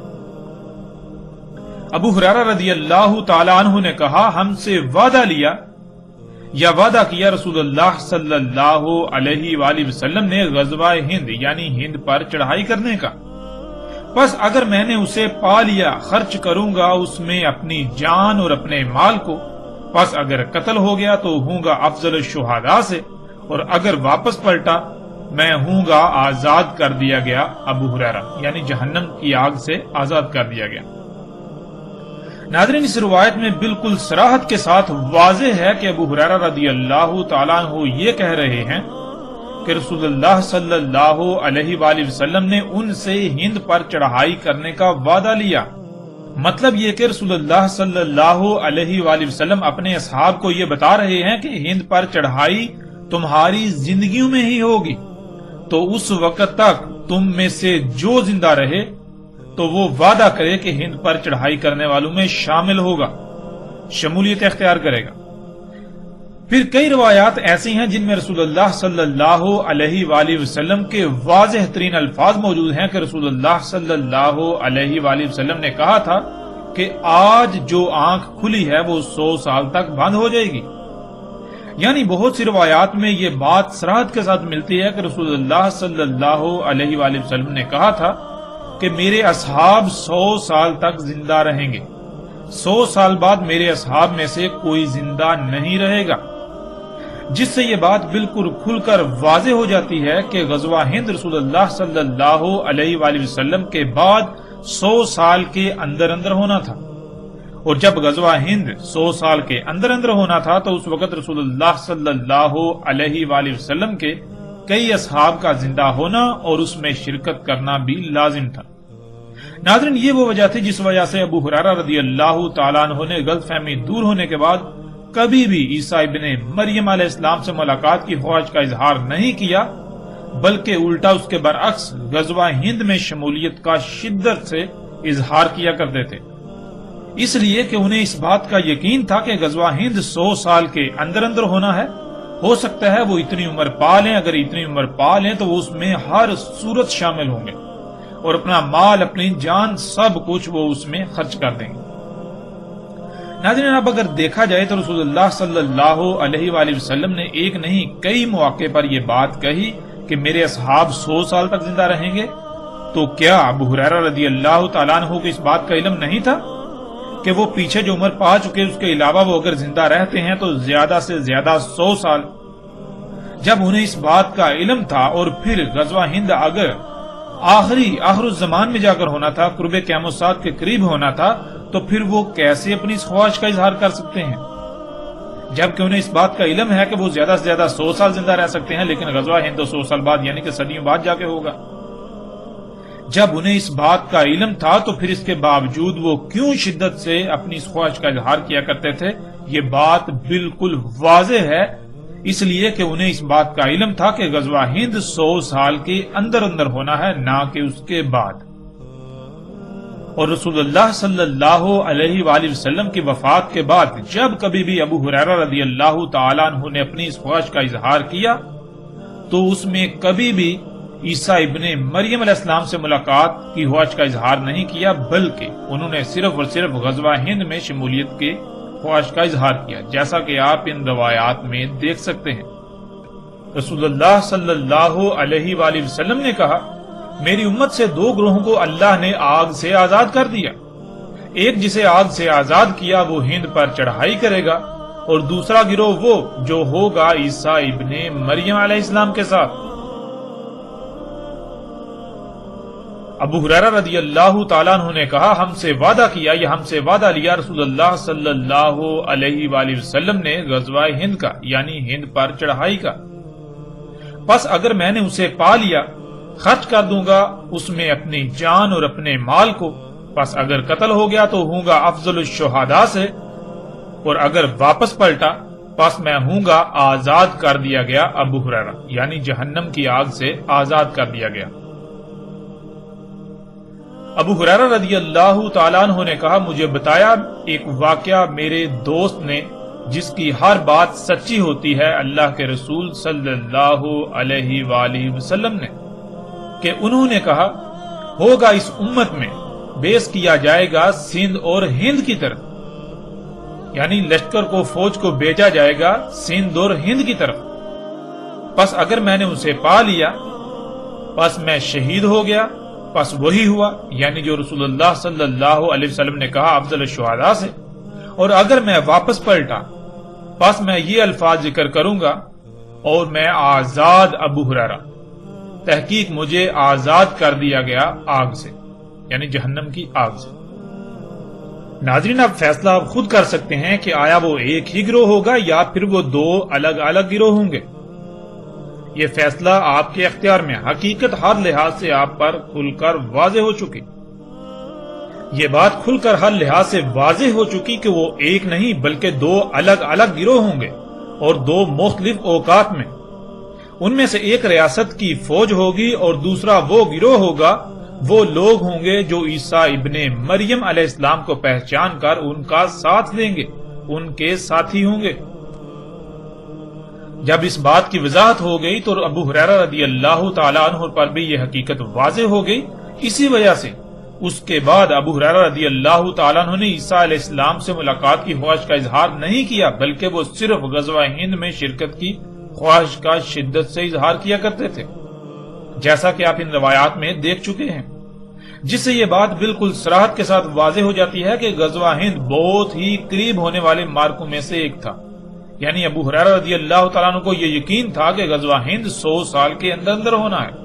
ابو ہریرہ رضی اللہ تعالیٰ عنہ نے کہا ہم سے وعدہ لیا یا وعدہ کیا رسول اللہ صلی اللہ علیہ وآلہ وسلم نے غزوہ ہند یعنی ہند پر چڑھائی کرنے کا، بس اگر میں نے اسے پا لیا خرچ کروں گا اس میں اپنی جان اور اپنے مال کو، بس اگر قتل ہو گیا تو ہوں گا افضل الشہداء سے، اور اگر واپس پلٹا میں ہوں گا آزاد کر دیا گیا ابو ہریرہ، یعنی جہنم کی آگ سے آزاد کر دیا گیا۔ ناظرین، اس روایت میں بالکل صراحت کے ساتھ واضح ہے کہ ابو ہریرہ رضی اللہ تعالیٰ عنہ یہ کہہ رہے ہیں کہ رسول اللہ صلی اللہ علیہ وآلہ وسلم نے ان سے ہند پر چڑھائی کرنے کا وعدہ لیا۔ مطلب یہ کہ رسول اللہ صلی اللہ علیہ وآلہ وسلم اپنے اصحاب کو یہ بتا رہے ہیں کہ ہند پر چڑھائی تمہاری زندگیوں میں ہی ہوگی، تو اس وقت تک تم میں سے جو زندہ رہے تو وہ وعدہ کرے کہ ہند پر چڑھائی کرنے والوں میں شامل ہوگا، شمولیت اختیار کرے گا۔ پھر کئی روایات ایسی ہیں جن میں رسول اللہ صلی اللہ علیہ وآلہ وسلم کے واضح ترین الفاظ موجود ہیں کہ رسول اللہ صلی اللہ علیہ وآلہ وسلم نے کہا تھا کہ آج جو آنکھ کھلی ہے وہ 100 سال تک بند ہو جائے گی۔ یعنی بہت سی روایات میں یہ بات صراحت کے ساتھ ملتی ہے کہ رسول اللہ صلی اللہ علیہ وآلہ وسلم نے کہا تھا کہ میرے اصحاب 100 سال تک زندہ رہیں گے، 100 سال بعد میرے اصحاب میں سے کوئی زندہ نہیں رہے گا، جس سے یہ بات بالکل کھل کر واضح ہو جاتی ہے کہ غزوہ ہند رسول اللہ صلی اللہ علیہ وآلہ وسلم کے بعد 100 سال کے اندر اندر ہونا تھا، اور جب غزوہ ہند 100 سال کے اندر اندر ہونا تھا تو اس وقت رسول اللہ صلی اللہ علیہ وآلہ وسلم کے کئی اصحاب کا زندہ ہونا اور اس میں شرکت کرنا بھی لازم تھا۔ ناظرین، یہ وہ وجہ تھی جس وجہ سے ابو ہریرہ رضی اللہ تعالیٰ عنہ نے غلط فہمی دور ہونے کے بعد کبھی بھی عیسیٰ ابن مریم علیہ السلام سے ملاقات کی خواہش کا اظہار نہیں کیا، بلکہ الٹا اس کے برعکس غزوہ ہند میں شمولیت کا شدت سے اظہار کیا کرتے تھے، اس لیے کہ انہیں اس بات کا یقین تھا کہ غزوہ ہند 100 سال کے اندر اندر ہونا ہے، ہو سکتا ہے وہ اتنی عمر پا لیں، اگر اتنی عمر پا لیں تو وہ اس میں ہر صورت شامل ہوں گے اور اپنا مال اپنی جان سب کچھ وہ اس میں خرچ کر دیں گے۔ ناظرین، اب اگر دیکھا جائے تو رسول اللہ صلی اللہ علیہ وآلہ وسلم نے ایک نہیں کئی مواقع پر یہ بات کہی کہ میرے اصحاب 100 سال تک زندہ رہیں گے، تو کیا ابو ہریرہ رضی اللہ تعالیٰ عنہ کو اس بات کا علم نہیں تھا کہ وہ پیچھے جو عمر پا چکے اس کے علاوہ وہ اگر زندہ رہتے ہیں تو زیادہ سے زیادہ 100 سال؟ جب انہیں اس بات کا علم تھا اور پھر غزوہ ہند اگر آخر الزمان میں جا کر ہونا تھا، قرب قیامت الساعۃ کے قریب ہونا تھا، تو پھر وہ کیسے اپنی اس خواہش کا اظہار کر سکتے ہیں؟ جبکہ انہیں اس بات کا علم ہے کہ وہ زیادہ سے زیادہ 100 سال زندہ رہ سکتے ہیں، لیکن غزوہ ہند 100 سال بعد یعنی کہ صدیوں بعد جا کے ہوگا۔ جب انہیں اس بات کا علم تھا تو پھر اس کے باوجود وہ کیوں شدت سے اپنی اس خواہش کا اظہار کیا کرتے تھے؟ یہ بات بالکل واضح ہے، اس لیے کہ انہیں اس بات کا علم تھا کہ غزوہ ہند 100 سال کے اندر اندر ہونا ہے، نہ کہ اس کے بعد۔ اور رسول اللہ صلی اللہ علیہ وآلہ وسلم کی وفات کے بعد جب کبھی بھی ابو ہریرہ رضی اللہ تعالیٰ عنہ نے اپنی اس خواہش کا اظہار کیا تو اس میں کبھی بھی عیسیٰ ابن مریم علیہ السلام سے ملاقات کی خواہش کا اظہار نہیں کیا، بلکہ انہوں نے صرف اور صرف غزوہ ہند میں شمولیت کے خواہش کا اظہار کیا، جیسا کہ آپ ان روایات میں دیکھ سکتے ہیں۔ رسول اللہ صلی اللہ علیہ وآلہ وسلم نے کہا، میری امت سے 2 گروہوں کو اللہ نے آگ سے آزاد کر دیا، ایک جسے آگ سے آزاد کیا وہ ہند پر چڑھائی کرے گا، اور دوسرا گروہ وہ جو ہوگا عیسیٰ ابن مریم علیہ السلام کے ساتھ۔ ابو ہریرہ رضی اللہ تعالیٰ عنہ نے کہا، ہم سے وعدہ کیا یا ہم سے وعدہ لیا رسول اللہ صلی اللہ علیہ وآلہ وسلم نے غزوہ ہند کا یعنی ہند پر چڑھائی کا، پس اگر میں نے اسے پا لیا خرچ کر دوں گا اس میں اپنی جان اور اپنے مال کو، پس اگر قتل ہو گیا تو ہوں گا افضل الشہداء سے، اور اگر واپس پلٹا پس میں ہوں گا آزاد کر دیا گیا ابو ہریرہ، یعنی جہنم کی آگ سے آزاد کر دیا گیا۔ ابو ہریرہ رضی اللہ تعالیٰ عنہ نے کہا، مجھے بتایا ایک واقعہ میرے دوست نے جس کی ہر بات سچی ہوتی ہے اللہ کے رسول صلی اللہ علیہ وآلہ وسلم نے۔ کہ انہوں نے کہا ہوگا اس امت میں بیس کیا جائے گا سندھ اور ہند کی طرف، یعنی لشکر کو فوج کو بھیجا جائے گا سندھ اور ہند کی طرف، پس اگر میں نے اسے پا لیا پس میں شہید ہو گیا، پس وہی ہوا یعنی جو رسول اللہ صلی اللہ علیہ وسلم نے کہا افضل الشہداء سے، اور اگر میں واپس پلٹا پس میں یہ الفاظ ذکر کروں گا اور میں آزاد ابو ہریرہ، تحقیق مجھے آزاد کر دیا گیا آگ سے، یعنی جہنم کی آگ سے۔ ناظرین اب فیصلہ آپ خود کر سکتے ہیں کہ آیا وہ ایک ہی گروہ ہوگا یا پھر وہ دو الگ الگ گروہ ہوں گے۔ یہ فیصلہ آپ کے اختیار میں، حقیقت ہر لحاظ سے آپ پر کھل کر واضح ہو چکی، یہ بات کھل کر ہر لحاظ سے واضح ہو چکی کہ وہ ایک نہیں بلکہ دو الگ الگ گروہ ہوں گے اور دو مختلف اوقات میں۔ ان میں سے ایک ریاست کی فوج ہوگی اور دوسرا وہ گروہ ہوگا، وہ لوگ ہوں گے جو عیسیٰ ابن مریم علیہ السلام کو پہچان کر ان کا ساتھ دیں گے، ان کے ساتھی ہوں گے۔ جب اس بات کی وضاحت ہو گئی تو ابو ہریرہ رضی اللہ تعالیٰ عنہ پر بھی یہ حقیقت واضح ہو گئی۔ اسی وجہ سے اس کے بعد ابو ہریرہ رضی اللہ تعالیٰ عنہ نے عیسیٰ علیہ السلام سے ملاقات کی خواہش کا اظہار نہیں کیا، بلکہ وہ صرف غزوہ ہند میں شرکت کی خواہش کا شدت سے اظہار کیا کرتے تھے، جیسا کہ آپ ان روایات میں دیکھ چکے ہیں، جس سے یہ بات بالکل صراحت کے ساتھ واضح ہو جاتی ہے کہ غزوہ ہند بہت ہی قریب ہونے والے مارکوں میں سے ایک تھا، یعنی ابو ہریرہ رضی اللہ تعالیٰ عنہ کو یہ یقین تھا کہ غزوہ ہند 100 سال کے اندر اندر ہونا ہے۔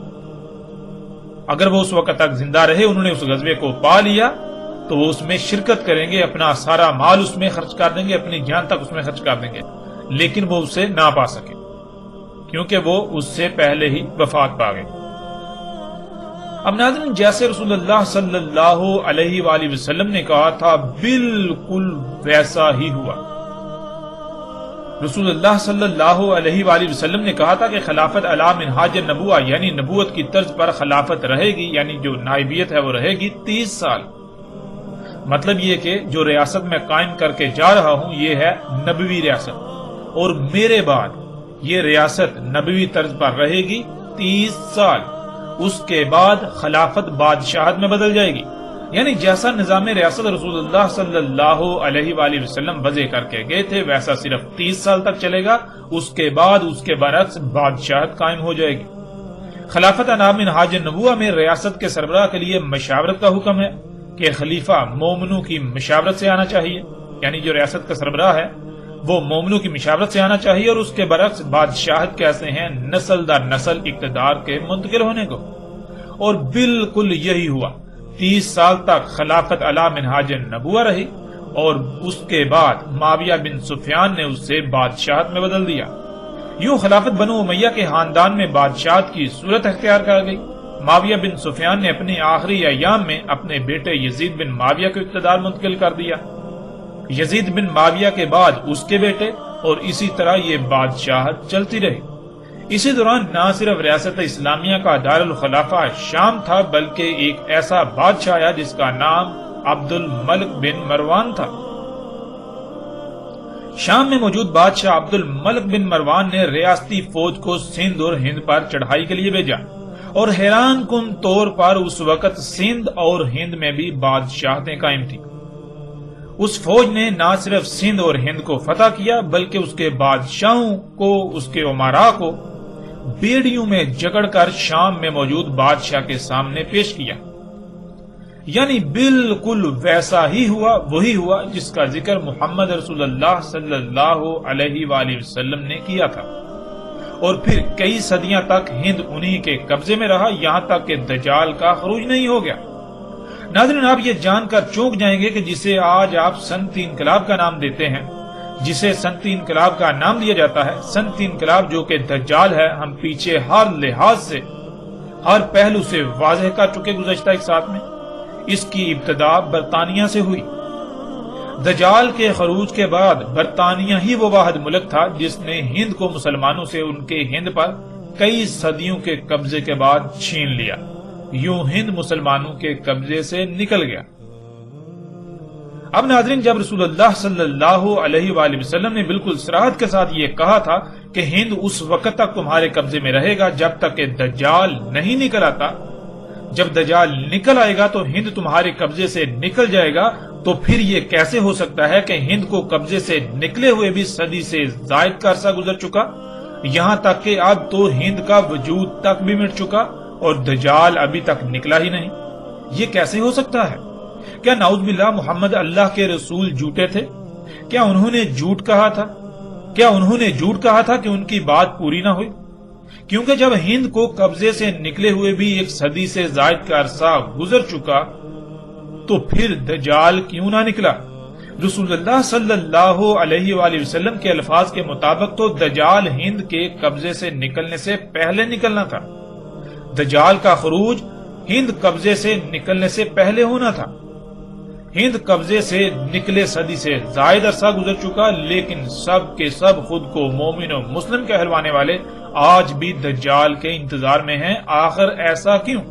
اگر وہ اس وقت تک زندہ رہے، انہوں نے اس غزوے کو پا لیا تو وہ اس میں شرکت کریں گے، اپنا سارا مال اس میں خرچ کر دیں گے، اپنی جان تک اس میں خرچ کر دیں گے، لیکن وہ اسے نہ پا سکے کیونکہ وہ اس سے پہلے ہی وفات پا گئے۔ اب ناظرین جیسے رسول اللہ صلی اللہ علیہ وآلہ وسلم نے کہا تھا بالکل ویسا ہی ہوا۔ رسول اللہ صلی اللہ علیہ وآلہ وسلم نے کہا تھا کہ خلافت علی منہاج النبوہ یعنی نبوت کی طرز پر خلافت رہے گی، یعنی جو نائبیت ہے وہ رہے گی 30 سال۔ مطلب یہ کہ جو ریاست میں قائم کر کے جا رہا ہوں یہ ہے نبوی ریاست، اور میرے بعد یہ ریاست نبوی طرز پر رہے گی 30 سال، اس کے بعد خلافت بادشاہت میں بدل جائے گی، یعنی جیسا نظام ریاست رسول اللہ صلی اللہ علیہ وآلہ وسلم وضع کر کے گئے تھے ویسا صرف 30 سال تک چلے گا، اس کے بعد اس کے برعکس بادشاہت قائم ہو جائے گی۔ خلافت علی منہاج النبوہ میں ریاست کے سربراہ کے لیے مشاورت کا حکم ہے کہ خلیفہ مومنوں کی مشاورت سے آنا چاہیے، یعنی جو ریاست کا سربراہ ہے وہ مومنوں کی مشاورت سے آنا چاہیے، اور اس کے برعکس بادشاہت کہتے ہیں نسل در نسل اقتدار کے منتقل ہونے کو، اور بالکل یہی ہوا۔ 30 سال تک خلافت علی منہاج النبوہ رہی اور اس کے بعد معاویہ بن سفیان نے اسے بادشاہت میں بدل دیا۔ یوں خلافت بنو امیہ کے خاندان میں بادشاہت کی صورت اختیار کر گئی۔ معاویہ بن سفیان نے اپنے آخری ایام میں اپنے بیٹے یزید بن معاویہ کو اقتدار منتقل کر دیا، یزید بن معاویہ کے بعد اس کے بیٹے، اور اسی طرح یہ بادشاہت چلتی رہی۔ اسی دوران نہ صرف ریاست اسلامیہ کا دارالخلافہ شام تھا بلکہ ایک ایسا بادشاہ آیا جس کا نام عبد الملک بن مروان تھا۔ شام میں موجود بادشاہ عبد الملک بن مروان نے ریاستی فوج کو سندھ اور ہند پر چڑھائی کے لیے بھیجا، اور حیران کن طور پر اس وقت سندھ اور ہند میں بھی بادشاہتیں قائم تھیں۔ اس فوج نے نہ صرف سندھ اور ہند کو فتح کیا بلکہ اس کے بادشاہوں کو، اس کے امراء کو بیڑیوں میں جکڑ کر شام میں موجود بادشاہ کے سامنے پیش کیا، یعنی بالکل ویسا ہی ہوا، وہی ہوا جس کا ذکر محمد رسول اللہ صلی اللہ علیہ وآلہ وسلم نے کیا تھا، اور پھر کئی صدیاں تک ہند انہی کے قبضے میں رہا یہاں تک کہ دجال کا خروج نہیں ہو گیا۔ ناظرین آپ یہ جان کر چونک جائیں گے کہ جسے آج آپ صنعتی انقلاب کا نام دیتے ہیں، جسے صنعتی انقلاب کا نام دیا جاتا ہے، صنعتی انقلاب جو کہ دجال ہے، ہم پیچھے ہر لحاظ سے ہر پہلو سے واضح کر چکے گزشتہ ایک ساتھ میں۔ اس کی ابتدا برطانیہ سے ہوئی۔ دجال کے خروج کے بعد برطانیہ ہی وہ واحد ملک تھا جس نے ہند کو مسلمانوں سے ان کے ہند پر کئی صدیوں کے قبضے کے بعد چھین لیا، یوں ہند مسلمانوں کے قبضے سے نکل گیا۔ اب ناظرین، جب رسول اللہ صلی اللہ علیہ وآلہ وسلم نے بالکل صراحت کے ساتھ یہ کہا تھا کہ ہند اس وقت تک تمہارے قبضے میں رہے گا جب تک کہ دجال نہیں نکل آتا، جب دجال نکل آئے گا تو ہند تمہارے قبضے سے نکل جائے گا، تو پھر یہ کیسے ہو سکتا ہے کہ ہند کو قبضے سے نکلے ہوئے بھی صدی سے زائد کا عرصہ گزر چکا، یہاں تک کہ اب تو ہند کا وجود تک بھی مٹ چکا اور دجال ابھی تک نکلا ہی نہیں؟ یہ کیسے ہو سکتا ہے؟ کیا نعوذ باللہ محمد اللہ کے رسول جھوٹے تھے؟ کیا انہوں نے جھوٹ کہا تھا؟ کیا انہوں نے جھوٹ کہا تھا کہ ان کی بات پوری نہ ہوئی؟ کیونکہ جب ہند کو قبضے سے نکلے ہوئے بھی ایک صدی سے زائد کا عرصہ گزر چکا تو پھر دجال کیوں نہ نکلا؟ رسول اللہ صلی اللہ علیہ وآلہ وسلم کے الفاظ کے مطابق تو دجال ہند کے قبضے سے نکلنے سے پہلے نکلنا تھا، دجال کا خروج ہند قبضے سے نکلنے سے پہلے ہونا تھا۔ ہند قبضے سے نکلے صدی سے زائد عرصہ گزر چکا، لیکن سب کے سب خود کو مومن و مسلم کہلوانے والے آج بھی دجال کے انتظار میں ہیں۔ آخر ایسا کیوں؟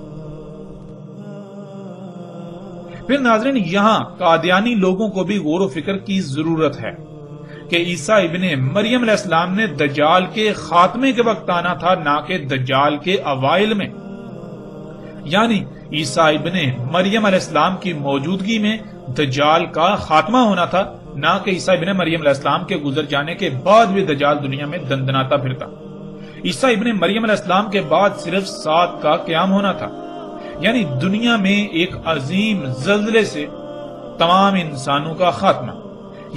پھر ناظرین، یہاں قادیانی لوگوں کو بھی غور و فکر کی ضرورت ہے کہ عیسیٰ ابن مریم علیہ السلام نے دجال کے خاتمے کے وقت آنا تھا، نہ کہ دجال کے اوائل میں۔ یعنی عیسیٰ ابن مریم علیہ السلام کی موجودگی میں دجال کا خاتمہ ہونا تھا، نہ کہ عیسیٰ ابن مریم علیہ السلام کے گزر جانے کے بعد بھی دجال دنیا میں دندناتا پھرتا۔ عیسیٰ ابن مریم علیہ السلام کے بعد صرف 7 کا قیام ہونا تھا، یعنی دنیا میں ایک عظیم زلزلے سے تمام انسانوں کا خاتمہ،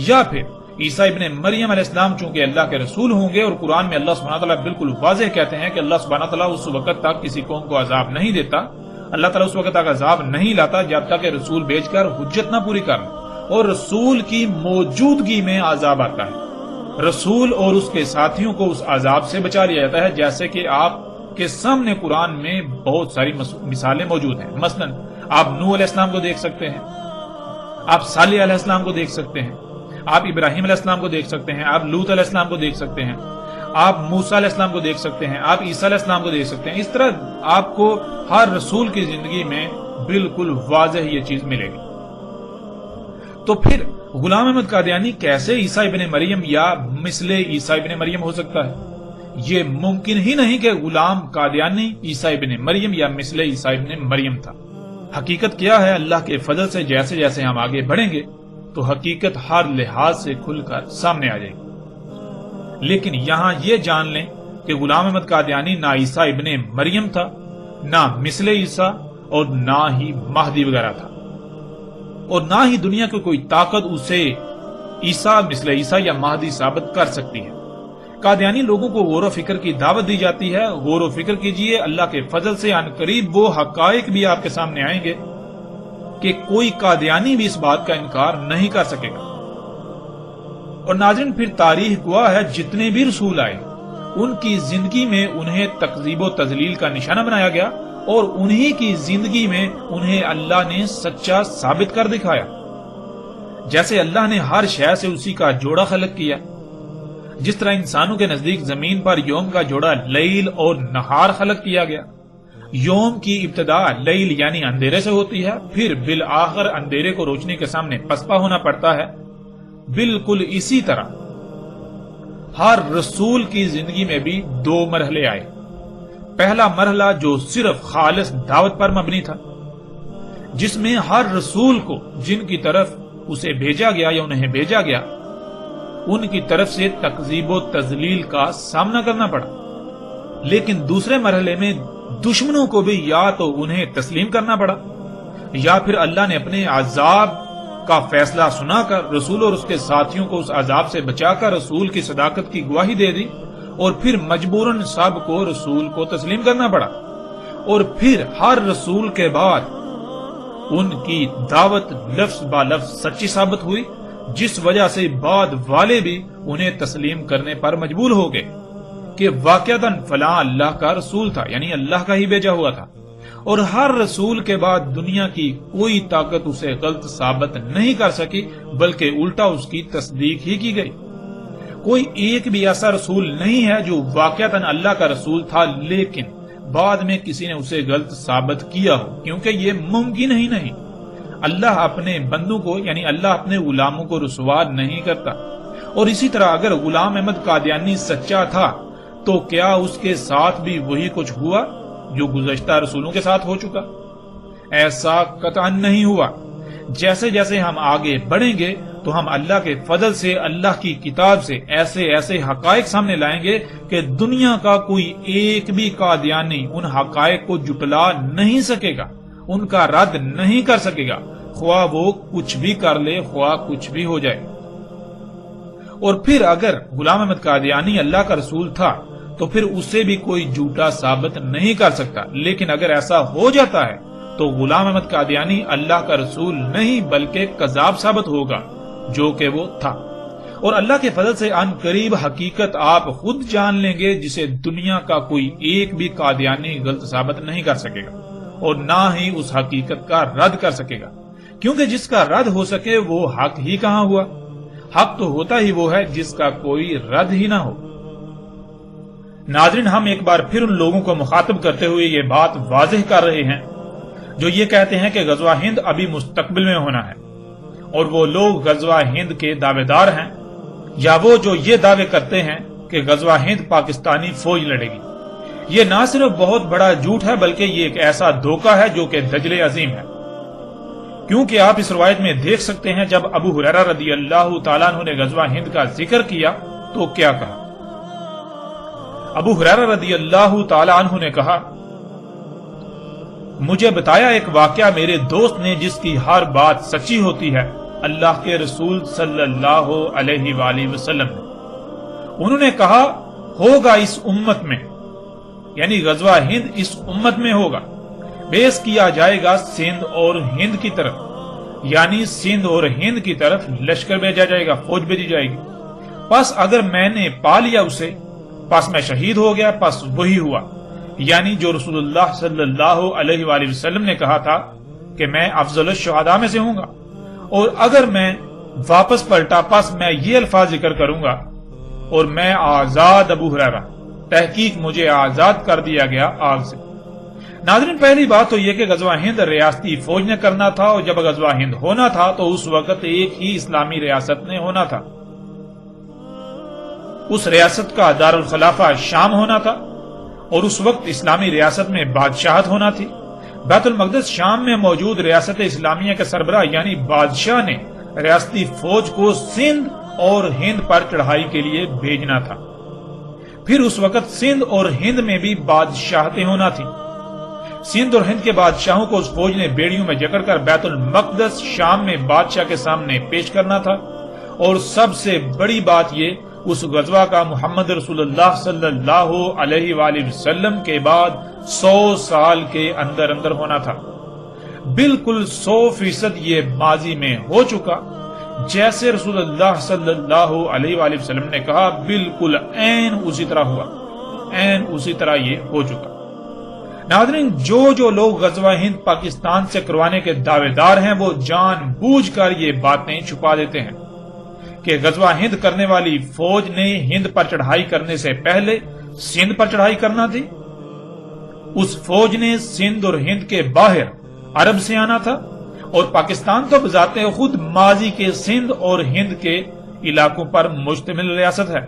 یا پھر عیسیٰ ابن مریم علیہ السلام چونکہ اللہ کے رسول ہوں گے، اور قرآن میں اللہ سبحانہ تعالیٰ بالکل واضح کہتے ہیں کہ اللہ سبحانہ تعالیٰ اس وقت تک کسی قوم کو عذاب نہیں دیتا، اللہ تعالیٰ اس وقت تک عذاب نہیں لاتا جب تک کہ رسول بھیج کر حجت نہ پوری کرنا، اور رسول کی موجودگی میں عذاب آتا ہے، رسول اور اس کے ساتھیوں کو اس عذاب سے بچا لیا جاتا ہے، جیسے کہ آپ کے سامنے قرآن میں بہت ساری مثالیں موجود ہیں۔ مثلا آپ نوح علیہ السلام کو دیکھ سکتے ہیں، آپ صالح علیہ السلام کو دیکھ سکتے ہیں، آپ ابراہیم علیہ السلام کو دیکھ سکتے ہیں، آپ لوط علیہ السلام کو دیکھ سکتے ہیں، آپ موسیٰ علیہ السلام کو دیکھ سکتے ہیں، آپ عیسیٰ علیہ السلام کو دیکھ سکتے ہیں۔ اس طرح آپ کو ہر رسول کی زندگی میں بالکل واضح یہ چیز ملے گی۔ تو پھر غلام احمد قادیانی کیسے عیسیٰ ابن مریم یا مثل عیسیٰ ابن مریم ہو سکتا ہے؟ یہ ممکن ہی نہیں کہ غلام قادیانی عیسیٰ ابن مریم یا مثل عیسیٰ ابن مریم تھا۔ حقیقت کیا ہے؟ اللہ کے فضل سے جیسے جیسے ہم آگے بڑھیں گے تو حقیقت ہر لحاظ سے کھل کر سامنے آ جائے گی، لیکن یہاں یہ جان لیں کہ غلام احمد قادیانی نہ عیسیٰ ابن مریم تھا، نہ مثل عیسیٰ، اور نہ ہی مہدی وغیرہ تھا، اور نہ ہی دنیا کی کوئی طاقت اسے عیسیٰ، مثل عیسیٰ یا مہدی ثابت کر سکتی ہے۔ قادیانی لوگوں کو غور و فکر کی دعوت دی جاتی ہے، غور و فکر کیجئے، اللہ کے فضل سے عن قریب وہ حقائق بھی آپ کے سامنے آئیں گے کہ کوئی قادیانی بھی اس بات کا انکار نہیں کر سکے گا۔ اور ناظرین، پھر تاریخ گواہ ہے جتنے بھی رسول آئے ان کی زندگی میں انہیں تکذیب و تضلیل کا نشانہ بنایا گیا، اور انہی کی زندگی میں انہیں اللہ نے سچا ثابت کر دکھایا۔ جیسے اللہ نے ہر شے سے اسی کا جوڑا خلق کیا، جس طرح انسانوں کے نزدیک زمین پر یوم کا جوڑا لیل اور نہار خلق کیا گیا۔ یوم کی ابتدا لیل یعنی اندھیرے سے ہوتی ہے، پھر بالآخر اندھیرے کو روشنی کے سامنے پسپا ہونا پڑتا ہے۔ بالکل اسی طرح ہر رسول کی زندگی میں بھی 2 مرحلے آئے۔ پہلا مرحلہ جو صرف خالص دعوت پر مبنی تھا، جس میں ہر رسول کو جن کی طرف اسے بھیجا گیا یا انہیں بھیجا گیا ان کی طرف سے تکذیب و تضلیل کا سامنا کرنا پڑا، لیکن دوسرے مرحلے میں دشمنوں کو بھی یا تو انہیں تسلیم کرنا پڑا، یا پھر اللہ نے اپنے عذاب کا فیصلہ سنا کر رسول اور اس کے ساتھیوں کو اس عذاب سے بچا کر رسول کی صداقت کی گواہی دے دی، اور پھر مجبوراً سب کو رسول کو تسلیم کرنا پڑا، اور پھر ہر رسول کے بعد ان کی دعوت لفظ با لفظ سچی ثابت ہوئی، جس وجہ سے بعد والے بھی انہیں تسلیم کرنے پر مجبور ہو گئے کہ واقعتاً فلاں اللہ کا رسول تھا، یعنی اللہ کا ہی بھیجا ہوا تھا۔ اور ہر رسول کے بعد دنیا کی کوئی طاقت اسے غلط ثابت نہیں کر سکی، بلکہ الٹا اس کی تصدیق ہی کی گئی۔ کوئی ایک بھی ایسا رسول نہیں ہے جو واقعتاً اللہ کا رسول تھا لیکن بعد میں کسی نے اسے غلط ثابت کیا ہو، کیونکہ یہ ممکن ہی نہیں۔ اللہ اپنے بندوں کو یعنی اللہ اپنے غلاموں کو رسوا نہیں کرتا۔ اور اسی طرح اگر غلام احمد قادیانی سچا تھا تو کیا اس کے ساتھ بھی وہی کچھ ہوا جو گزشتہ رسولوں کے ساتھ ہو چکا؟ ایسا قطعاً نہیں ہوا۔ جیسے جیسے ہم آگے بڑھیں گے تو ہم اللہ کے فضل سے، اللہ کی کتاب سے ایسے ایسے حقائق سامنے لائیں گے کہ دنیا کا کوئی ایک بھی قادیانی ان حقائق کو جٹلا نہیں سکے گا، ان کا رد نہیں کر سکے گا، خواہ وہ کچھ بھی کر لے، خواہ کچھ بھی ہو جائے۔ اور پھر اگر غلام احمد قادیانی اللہ کا رسول تھا تو پھر اسے بھی کوئی جھوٹا ثابت نہیں کر سکتا، لیکن اگر ایسا ہو جاتا ہے تو غلام احمد قادیانی اللہ کا رسول نہیں بلکہ کذاب ثابت ہوگا، جو کہ وہ تھا۔ اور اللہ کے فضل سے ان قریب حقیقت آپ خود جان لیں گے جسے دنیا کا کوئی ایک بھی قادیانی غلط ثابت نہیں کر سکے گا اور نہ ہی اس حقیقت کا رد کر سکے گا، کیونکہ جس کا رد ہو سکے وہ حق ہی کہاں ہوا؟ حق تو ہوتا ہی وہ ہے جس کا کوئی رد ہی نہ ہو۔ ناظرین، ہم ایک بار پھر ان لوگوں کو مخاطب کرتے ہوئے یہ بات واضح کر رہے ہیں جو یہ کہتے ہیں کہ غزوہ ہند ابھی مستقبل میں ہونا ہے، اور وہ لوگ غزوہ ہند کے دعوے دار ہیں، یا وہ جو یہ دعوے کرتے ہیں کہ غزوہ ہند پاکستانی فوج لڑے گی۔ یہ نہ صرف بہت بڑا جھوٹ ہے بلکہ یہ ایک ایسا دھوکہ ہے جو کہ دجل عظیم ہے، کیونکہ آپ اس روایت میں دیکھ سکتے ہیں جب ابو ہریرہ رضی اللہ تعالیٰ عنہ نے غزوہ ہند کا ذکر کیا تو کیا کہا؟ ابو ہریرہ رضی اللہ تعالیٰ عنہ نے کہا، مجھے بتایا ایک واقعہ میرے دوست نے جس کی ہر بات سچی ہوتی ہے، اللہ کے رسول صلی اللہ علیہ وآلہ وسلم نے۔ انہوں نے کہا، ہوگا اس امت میں، یعنی غزوہ ہند اس امت میں ہوگا، بیس کیا جائے گا سندھ اور ہند کی طرف، یعنی سندھ اور ہند کی طرف لشکر بھیجا جائے گا، فوج بھیجی جائے گی۔ پس اگر میں نے پا لیا اسے، پس میں شہید ہو گیا، پس وہی ہوا، یعنی جو رسول اللہ صلی اللہ علیہ وآلہ وسلم نے کہا تھا کہ میں افضل الشہداء میں سے ہوں گا۔ اور اگر میں واپس پلٹا پس میں یہ الفاظ ذکر کروں گا، اور میں آزاد ابو ہریرہ، تحقیق مجھے آزاد کر دیا گیا آگ سے۔ ناظرین، پہلی بات تو یہ کہ غزوہ ہند ریاستی فوج نے کرنا تھا، اور جب غزوہ ہند ہونا تھا تو اس وقت ایک ہی اسلامی ریاست نے ہونا تھا۔ اس ریاست کا دارالخلافہ شام ہونا تھا، اور اس وقت اسلامی ریاست میں بادشاہت ہونا تھی۔ بیت المقدس شام میں موجود ریاست اسلامیہ کے سربراہ یعنی بادشاہ نے ریاستی فوج کو سندھ اور ہند پر چڑھائی کے لیے بھیجنا تھا۔ پھر اس وقت سندھ اور ہند میں بھی بادشاہتیں ہونا تھی۔ سندھ اور ہند کے بادشاہوں کو اس فوج نے بیڑیوں میں جکڑ کر بیت المقدس شام میں بادشاہ کے سامنے پیش کرنا تھا۔ اور سب سے بڑی بات یہ، اس غزوہ کا محمد رسول اللہ صلی اللہ علیہ وآلہ وسلم کے بعد 100 سال کے اندر اندر ہونا تھا۔ بالکل 100% یہ ماضی میں ہو چکا، جیسے رسول اللہ صلی اللہ علیہ وآلہ وسلم نے کہا، بالکل عین اسی طرح ہوا، عین اسی طرح یہ ہو چکا۔ ناظرین، جو لوگ غزوہ ہند پاکستان سے کروانے کے دعوے دار ہیں وہ جان بوجھ کر یہ باتیں چھپا دیتے ہیں کہ غزوہ ہند کرنے والی فوج نے ہند پر چڑھائی کرنے سے پہلے سندھ پر چڑھائی کرنا تھی۔ اس فوج نے سندھ اور ہند کے باہر عرب سے آنا تھا، اور پاکستان تو بذات خود ماضی کے سندھ اور ہند کے علاقوں پر مشتمل ریاست ہے۔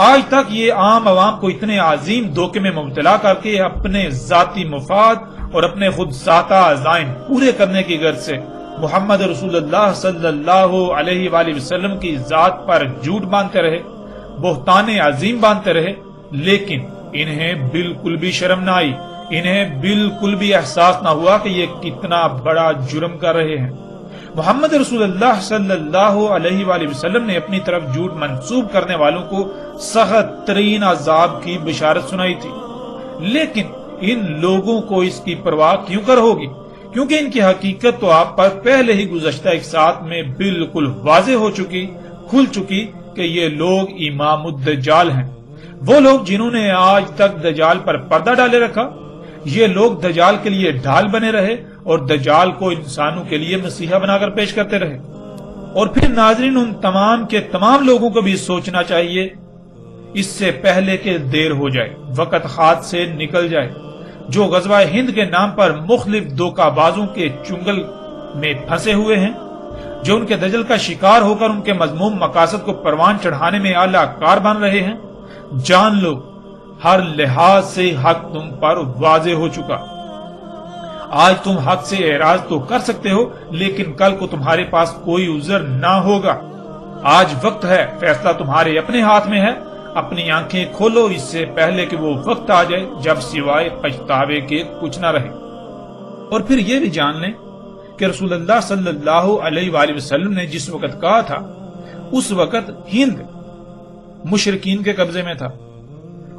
آج تک یہ عام عوام کو اتنے عظیم دھوکے میں مبتلا کر کے اپنے ذاتی مفاد اور اپنے خود ساتہ عزائم پورے کرنے کی غرض سے محمد رسول اللہ صلی اللہ علیہ وآلہ وسلم کی ذات پر جھوٹ باندھتے رہے، بہتان عظیم باندھتے رہے، لیکن انہیں بالکل بھی شرم نہ آئی، انہیں بالکل بھی احساس نہ ہوا کہ یہ کتنا بڑا جرم کر رہے ہیں۔ محمد رسول اللہ صلی اللہ علیہ وآلہ وسلم نے اپنی طرف جھوٹ منسوب کرنے والوں کو سخت ترین عذاب کی بشارت سنائی تھی، لیکن ان لوگوں کو اس کی پرواہ کیوں کر ہوگی؟ کیونکہ ان کی حقیقت تو آپ پر پہلے ہی گزشتہ ایک ساتھ میں بالکل واضح ہو چکی، کھل چکی کہ یہ لوگ امام الدجال ہیں، وہ لوگ جنہوں نے آج تک دجال پر پردہ ڈالے رکھا۔ یہ لوگ دجال کے لیے ڈھال بنے رہے اور دجال کو انسانوں کے لیے مسیحا بنا کر پیش کرتے رہے۔ اور پھر ناظرین، ان تمام کے تمام لوگوں کو بھی سوچنا چاہیے اس سے پہلے کہ دیر ہو جائے، وقت ہاتھ سے نکل جائے، جو غزوہ ہند کے نام پر مختلف دھوکہ بازوں کے چنگل میں پھنسے ہوئے ہیں، جو ان کے دجل کا شکار ہو کر ان کے مذموم مقاصد کو پروان چڑھانے میں اعلی کار بن رہے ہیں، جان لو ہر لحاظ سے حق تم پر واضح ہو چکا۔ آج تم حق سے اعراض تو کر سکتے ہو، لیکن کل کو تمہارے پاس کوئی عذر نہ ہوگا۔ آج وقت ہے، فیصلہ تمہارے اپنے ہاتھ میں ہے۔ اپنی آنکھیں کھولو اس سے پہلے کہ وہ وقت آ جائے جب سوائے پچھتاوے کے کچھ نہ رہے۔ اور پھر یہ بھی جان لیں کہ رسول اللہ صلی اللہ علیہ وآلہ وسلم نے جس وقت کہا تھا، اس وقت ہند مشرکین کے قبضے میں تھا،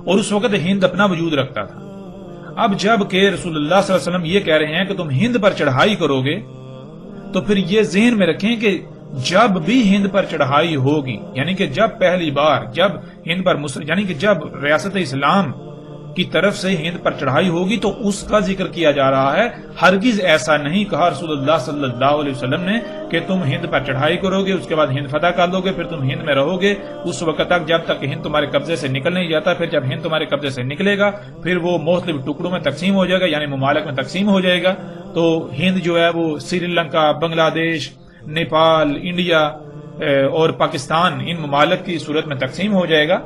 اور اس وقت ہند اپنا وجود رکھتا تھا۔ اب جب کہ رسول اللہ صلی اللہ علیہ وسلم یہ کہہ رہے ہیں کہ تم ہند پر چڑھائی کرو گے، تو پھر یہ ذہن میں رکھیں کہ جب بھی ہند پر چڑھائی ہوگی، یعنی کہ جب پہلی بار جب ہند پر یعنی کہ جب ریاست اسلام کی طرف سے ہند پر چڑھائی ہوگی تو اس کا ذکر کیا جا رہا ہے۔ ہرگز ایسا نہیں کہا رسول اللہ صلی اللہ علیہ وسلم نے کہ تم ہند پر چڑھائی کرو گے، اس کے بعد ہند فتح کر لو گے، پھر تم ہند میں رہو گے اس وقت تک جب تک ہند تمہارے قبضے سے نکل نہیں جاتا۔ پھر جب ہند تمہارے قبضے سے نکلے گا پھر وہ مختلف ٹکڑوں میں تقسیم ہو جائے گا، یعنی ممالک میں تقسیم ہو جائے گا۔ تو ہند جو ہے وہ سری لنکا، بنگلہ دیش، نیپال، انڈیا اور پاکستان، ان ممالک کی صورت میں تقسیم ہو جائے گا۔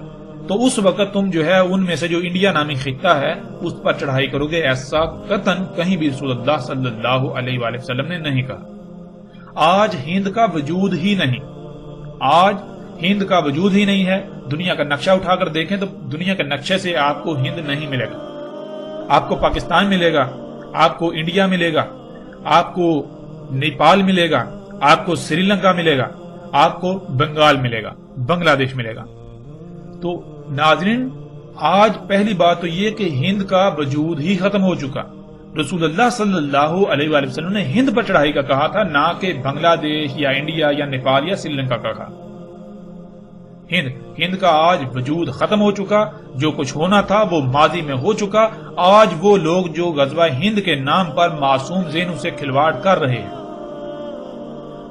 تو اس وقت تم جو ہے ان میں سے جو انڈیا نامی خطہ ہے اس پر چڑھائی کرو گے، ایسا قطعاً کہیں بھی رسول اللہ صلی اللہ علیہ وآلہ وسلم نے نہیں کہا۔ آج ہند کا وجود ہی نہیں، آج ہند کا وجود ہی نہیں ہے۔ دنیا کا نقشہ اٹھا کر دیکھیں تو دنیا کے نقشے سے آپ کو ہند نہیں ملے گا، آپ کو پاکستان ملے گا، آپ کو انڈیا ملے گا، آپ کو نیپال ملے گا، آپ کو سری لنکا ملے گا، آپ کو بنگال ملے گا، بنگلہ دیش ملے گا۔ تو ناظرین، آج پہلی بات تو یہ کہ ہند کا وجود ہی ختم ہو چکا۔ رسول اللہ صلی اللہ علیہ وآلہ وسلم نے ہند پر چڑھائی کا کہا تھا، نہ کہ بنگلہ دیش یا انڈیا یا نیپال یا سری لنکا کا کہا۔ ہند کا آج وجود ختم ہو چکا، جو کچھ ہونا تھا وہ ماضی میں ہو چکا۔ آج وہ لوگ جو غزوہ ہند کے نام پر معصوم ذہنوں سے کھلواڑ کر رہے ہیں،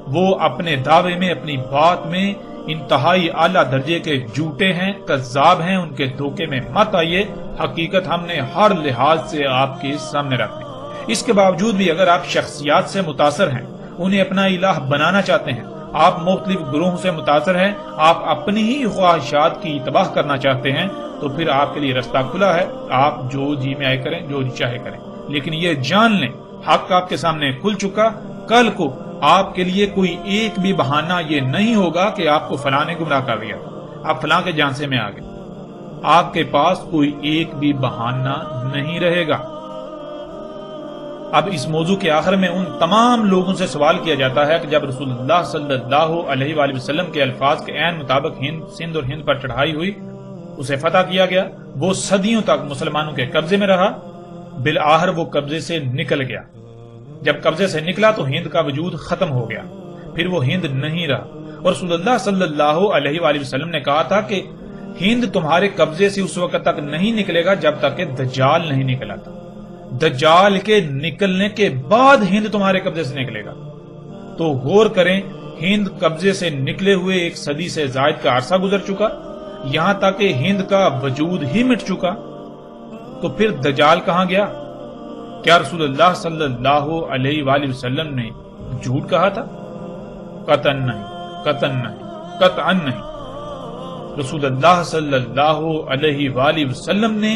وہ اپنے دعوے میں، اپنی بات میں انتہائی اعلیٰ درجے کے جھوٹے ہیں، کذاب ہیں۔ ان کے دھوکے میں مت آئیے، حقیقت ہم نے ہر لحاظ سے آپ کے سامنے رکھ دی۔ اس کے باوجود بھی اگر آپ شخصیات سے متاثر ہیں، انہیں اپنا الہ بنانا چاہتے ہیں، آپ مختلف گروہوں سے متاثر ہیں، آپ اپنی ہی خواہشات کی تباہ کرنا چاہتے ہیں، تو پھر آپ کے لیے رستہ کھلا ہے، آپ جو جی میں آئے کریں، جو جی چاہے کریں۔ لیکن یہ جان لیں، حق آپ کے سامنے کھل چکا۔ کل کو آپ کے لیے کوئی ایک بھی بہانہ یہ نہیں ہوگا کہ آپ کو فلاں نے گمراہ کر دیا، آپ فلاں کے جانسے میں آ گئے۔ آپ کے پاس کوئی ایک بھی بہانہ نہیں رہے گا۔ اب اس موضوع کے آخر میں ان تمام لوگوں سے سوال کیا جاتا ہے کہ جب رسول اللہ صلی اللہ علیہ وآلہ وسلم کے الفاظ کے عین مطابق سندھ اور ہند پر چڑھائی ہوئی، اسے فتح کیا گیا، وہ صدیوں تک مسلمانوں کے قبضے میں رہا، بالآخر وہ قبضے سے نکل گیا۔ جب قبضے سے نکلا تو ہند کا وجود ختم ہو گیا، پھر وہ ہند نہیں رہا۔ اور رسول اللہ صلی اللہ علیہ وآلہ وسلم نے کہا تھا کہ ہند تمہارے قبضے سے اس وقت تک نہیں نکلے گا جب تک کہ دجال نہیں نکلا تھا۔ دجال کے نکلنے کے بعد ہند تمہارے قبضے سے نکلے گا۔ تو غور کریں، ہند قبضے سے نکلے ہوئے ایک صدی سے زائد کا عرصہ گزر چکا، یہاں تک کہ ہند کا وجود ہی مٹ چکا۔ تو پھر دجال کہاں گیا؟ کیا رسول اللہ صلی اللہ علیہ وآلہ وسلم نے جھوٹ کہا تھا؟ قطعاً نہیں، قطعاً نہیں، قطعاً نہیں۔ رسول اللہ صلی اللہ علیہ وآلہ وسلم نے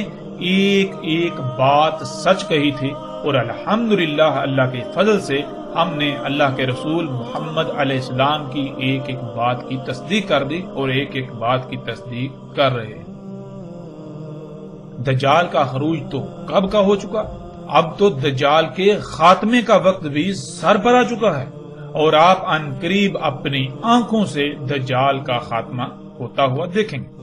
ایک ایک بات سچ کہی تھی، اور الحمدللہ اللہ کے فضل سے ہم نے اللہ کے رسول محمد علیہ السلام کی ایک ایک بات کی تصدیق کر دی اور ایک ایک بات کی تصدیق کر رہے ہیں۔ دجال کا خروج تو کب کا ہو چکا، اب تو دجال کے خاتمے کا وقت بھی سر پر آ چکا ہے، اور آپ عنقریب اپنی آنکھوں سے دجال کا خاتمہ ہوتا ہوا دیکھیں گے۔